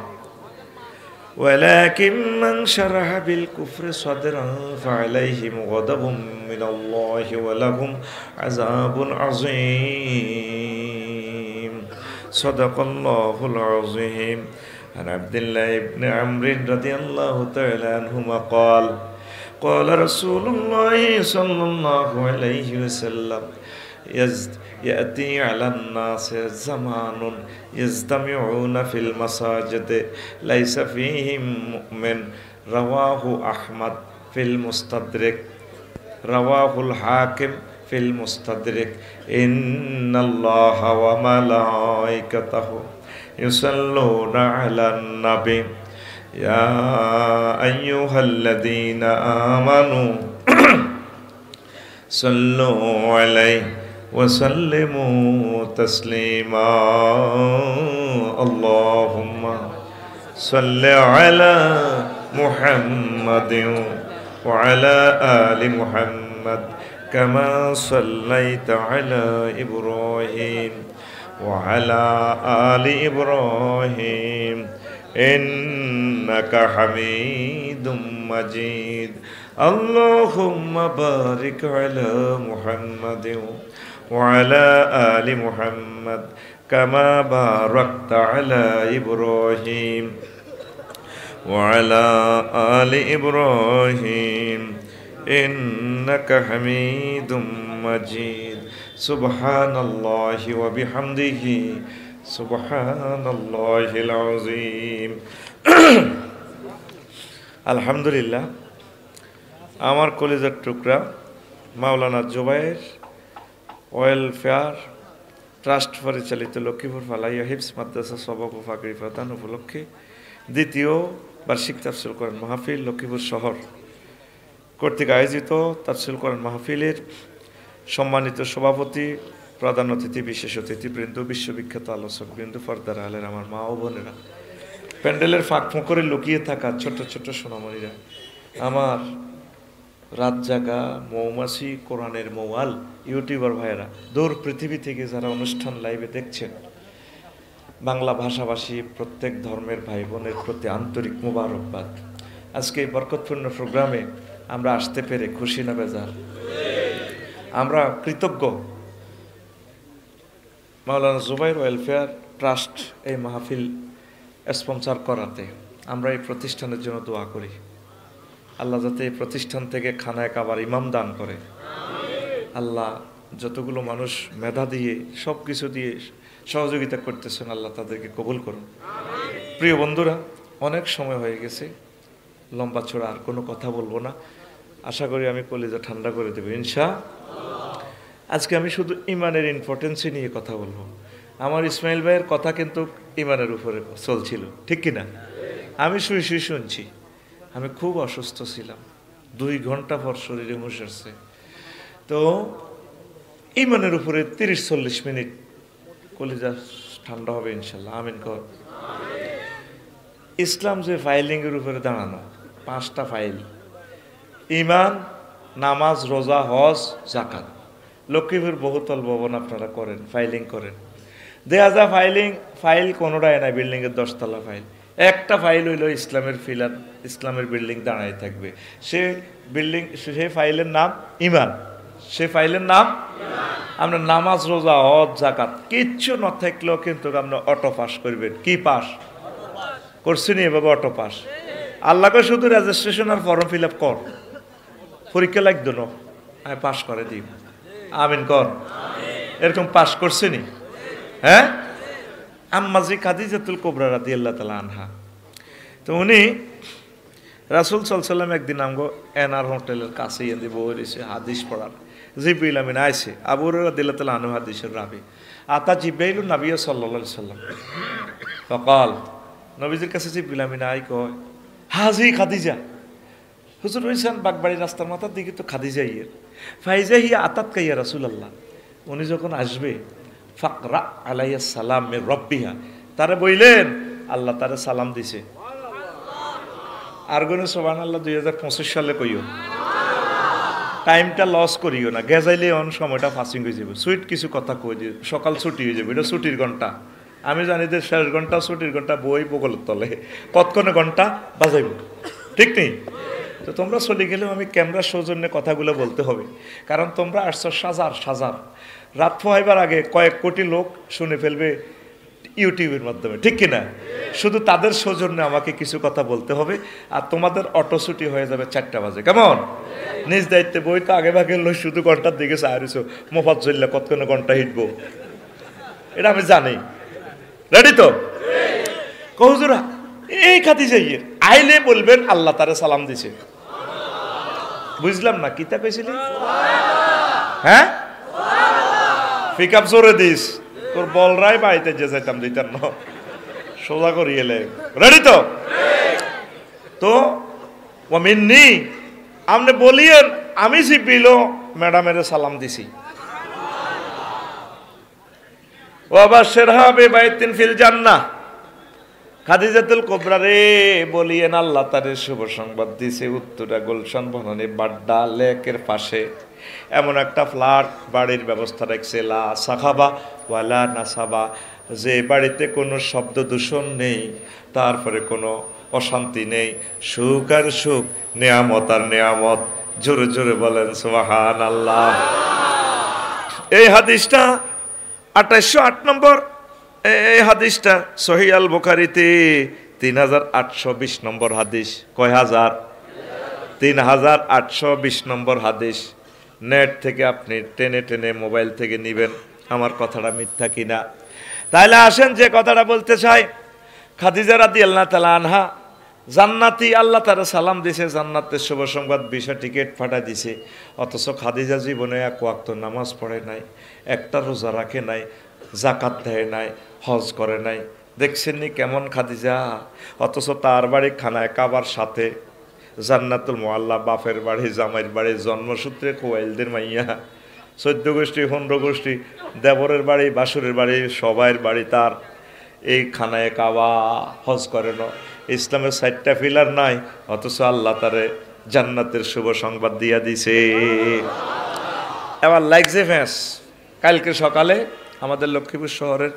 ولكن من شرح بالكفر صدرا فعليهم غضب من الله ولهم عذاب عظيم صدق الله العظيم عن عبد الله بن عمرو رضي الله تعالى عنهما قال قال رسول الله صلى الله عليه وسلم يأتي على الناس زمان يجتمعون في المساجد ليس فيهم مؤمن رواه أحمد في المستدرك رواه الحاكم في المستدرك إن الله وملائكته يصلون على النبي يا أيها الذين آمنوا صلوا عليه وسلموا تسليما اللهم صل على محمد وعلى آل محمد كما صليت على إبراهيم وعلى آل إبراهيم إنك حميد مجيد اللهم بارك على محمد وعلى آل محمد كما باركت على إبراهيم وعلى آل إبراهيم إنك حميد مجيد سبحان الله وبحمده سبحان الله العظيم الحمد لله আমার কলেজের টুকরা মাওলানা জুবায়ের ওয়েলফেয়ার ট্রাস্ট পরিচালিত লক্ষ্মীপুর ফালাইয়া হিফজ মাদ্রাসা সবক ও ফাকরি প্রদান উপলক্ষে দ্বিতীয় বার্ষিক তাফসীর কোরআন মাহফিল লক্ষ্মীপুর শহর কর্তৃক আয়োজিত তাফসীর কোরআন মাহফিলের সম্মানিত সভাপতি প্রধান অতিথি বিশেষ অতিথিবৃন্দ বিশ্ববিখ্যাত আলোচকবৃন্দ পর্দার আলের আমার মা ও বোনেরা প্যান্ডেলের ফাঁক ফোঁকরে লুকিয়ে থাকা ছোট ছোট সোনামণিরা আমার রাত জাগা মৌমাছি কোরআনের মৌয়াল ইউটিউবার ভাইয়েরা দূর পৃথিবী থেকে যারা অনুষ্ঠান লাইভে দেখছেন, বাংলা ভাষাভাষী প্রত্যেক ধর্মের ভাই বোনের প্রতি আন্তরিক মোবারকবাদ। আজকে এই বরকতপূর্ণ প্রোগ্রামে আমরা আসতে পেরে খুশি না বেজার? আমরা কৃতজ্ঞ মাওলানা জুবাইর ওয়েলফেয়ার ট্রাস্ট এই মাহফিল স্পন্সর করাতে। আমরা এই প্রতিষ্ঠানের জন্য দোয়া করি, আল্লাহ যাতে এই প্রতিষ্ঠান থেকে খানায় কাবার ইমাম দান করে। আল্লাহ যতগুলো মানুষ মেধা দিয়ে সব কিছু দিয়ে সহযোগিতা করতেছেন, আল্লাহ তাদেরকে কবুল করুন। প্রিয় বন্ধুরা, অনেক সময় হয়ে গেছে, লম্বা ছড়া আর কোনো কথা বলবো না। আশা করি আমি কলিজা ঠান্ডা করে দেবো আজকে আমি শুধু ইমানের ইম্পর্টেন্সই নিয়ে কথা বলবো। আমার ইসমাইল ভাইয়ের কথা কিন্তু ইমানের উপরে চলছিল, ঠিক কিনা? আমি শুয়ে শুনছি। আমি খুব অসুস্থ ছিলাম, 2 ঘন্টা পর শরীরে হুঁশ আসছে। তো ইমানের উপরে 30-40 মিনিট কলিজা ঠান্ডা হবে ইনশাল্লাহ, আমিন কর। ইসলাম যে ফাইলিংয়ের উপরে দাঁড়ানো, 5টা ফাইল: ইমান, নামাজ, রোজা, হজ, জাকাত। লক্ষ্মীপুর বহুতল ভবন আপনারা করেন, ফাইলিং করেন, দেখা যায় ফাইল কোনোটাই নাই, বিল্ডিংয়ের 10 তলা ফাইল। একটা ফাইল হইল ইসলামের ফিলার, ইসলামের বিল্ডিং দাঁড়ায় থাকবে। সে ফাইলের নাম ইমান, সে ফাইলের নাম আমরা নামাজ, রোজা, হজ, জাকাত কিচ্ছু না থাকলেও কিন্তু আমরা অটো পাস করবেন। কি পাস করছি নি এভাবে? Auto pass. আল্লাহকে শুধু রেজিস্ট্রেশন আর ফর্ম ফিল আপ কর, পরীক্ষা লাগতো না, আমি পাস করে দিব, আমিন কর। এরকম পাস করছে নি? হ্যাঁ, আম্মাজি খাদিজাতুল কুবরা রাদিয়াল্লাহু তাআলা আনহা। তো উনি রাসূল সাল্লাল্লাহু আলাইহি ওয়াসাল্লাম একদিন আমগো এনআর হোটেলের কাছে এনে বসে হাদিস পড়ার। জিবরিল আমিন আইছে, আবু হুরায়রা রাদিয়াল্লাহু তাআলা আনহু হাদিসের রাবি। আতা জিবরাইলুন নবী সাল্লাল্লাহু আলাইহি ওয়াসাল্লাম ফাকাল, নবীজির কাছে জিবরিল আমিন আই কয়, হাজি খাদিজা। হুজুর হইছেন বাগবাড়ি রাস্তার মাথার দিকে, তো খাদিজা ইয়ে ফাইজা হিয়া আতাত কাইয়া রাসূলুল্লাহ। উনি যখন আসবে, ফাকরা আলাইহিস সালাম মির রাব্বিহা, তারে বইলেন আল্লাহ তারে সালাম দিছে। আর গনে সুবহানাল্লাহ 2025 সালে কইও, টাইমটা লস করিও না, গেজাইলে অন সময়টা ফাসিং হয়ে যাবে। সুইট কিছু কথা কই দিও, সকাল ছুটি হয়ে যাবে, এটা ছুটির ঘন্টা। আমি জানি যে শেষ ঘন্টা ছুটির ঘন্টা বই বগলের তলে কতক্ষণে ঘন্টা বাজাইব, ঠিক নেই? তো তোমরা চলে গেলেও আমি ক্যামেরার সৌজন্যে কথাগুলো বলতে হবে, কারণ তোমরা আসছো সাজার রাত পোহাইবার আগে কয়েক কোটি লোক শুনে ফেলবে ইউটিউবের মাধ্যমে, ঠিক কিনা? শুধু তাদের সৌজন্যে আমাকে কিছু কথা বলতে হবে, আর তোমাদের অটো ছুটি হয়ে যাবে 4টা বাজে। কেমন? নিজ দায়িত্বে বই তো আগে ভাগে লই, শুধু ঘন্টার দিকে চাইছো মোফাজ্জল্লা কতক্ষণে ঘন্টা হিটবো, এটা আমি জানি। রেডি তো? হুজুরা এই খাদিজাইয়ে আইলে বলবেন আল্লাহ তারে সালাম দিছে। বুঝলাম না, কিতা পেয়েছিলি? হ্যাঁ, পিক আপ জোরে দিস, তোর বলরাই বাড়িতে যে যাইতাম দিতাম না, সোজা করি এলে। রেডি তো? তো ওমিন্নি আপনি বলিয়েন আমি জিব্রিল ম্যাডামের সালাম দিছি। ও আবার শেরহা বেবাইতিন ফিল জান্নাহ, খাদিজাতুল কুবরা রে বলিয়েন আল্লাহ তারে শুভ সংবাদ দিছে, উত্তরা গুলশান বনানী বাড্ডা লেকের পাশে এমন একটা ফ্ল্যাট বাড়ির ব্যবস্থা রাখছে, লা সাখাবা ওয়ালা নাসাবা, যে বাড়িতে কোনো শব্দ দূষণ নেই, তারপরে কোনো অশান্তি নেই, সুখ আর সুখ, নেয়ামত আর নেয়ামত। জোরে জোরে বলেন সুবহানাল্লাহ। এই হাদিসটা 2808 নম্বর, এই হাদিসটা সহিহ আল বুখারীতে 3820 নম্বর হাদিস। কয় হাজার? 3820 নম্বর হাদিস। নেট থেকে আপনি টেনে টেনে মোবাইল থেকে নিবেন, আমার কথাটা মিথ্যা কিনা। তাহলে আসেন যে কথাটা বলতে চাই, খাদিজা রাদিয়াল্লাহু তাআলা আনহা জান্নাতি, আল্লাহ তারা সালাম দিছে, জান্নাতের শুভ সংবাদ, ভিসা টিকিট পাঠা দিছে। অথচ খাদিজা জীবনে 1 ওয়াক্ত নামাজ পড়ে নাই, একটা রোজা রাখে নাই, জাকাত দেয় নাই, হজ করে নাই। দেখছেননি কেমন খাদিজা? অথচ তার বাড়ি খানায় কাবার সাথে জান্নাতুল মুআল্লা, বাপের বাড়ি, জামাইয়ের বাড়ি, জন্মসূত্রে কোয়াইলদের মাইয়া, 14 গোষ্ঠী 15 গোষ্ঠী, দেবরের বাড়ি, বাসুরের বাড়ি, সবাইয়ের বাড়ি তার এই খানায় কাবা। হজ করে না, ইসলামের 4টা পিলার নাই, অথচ আল্লাহ তারে জান্নাতের শুভ সংবাদ দিয়া দিছে। এবার লাগছে ফ্যাঁস, কালকে সকালে আমাদের লক্ষ্মীপুর শহরের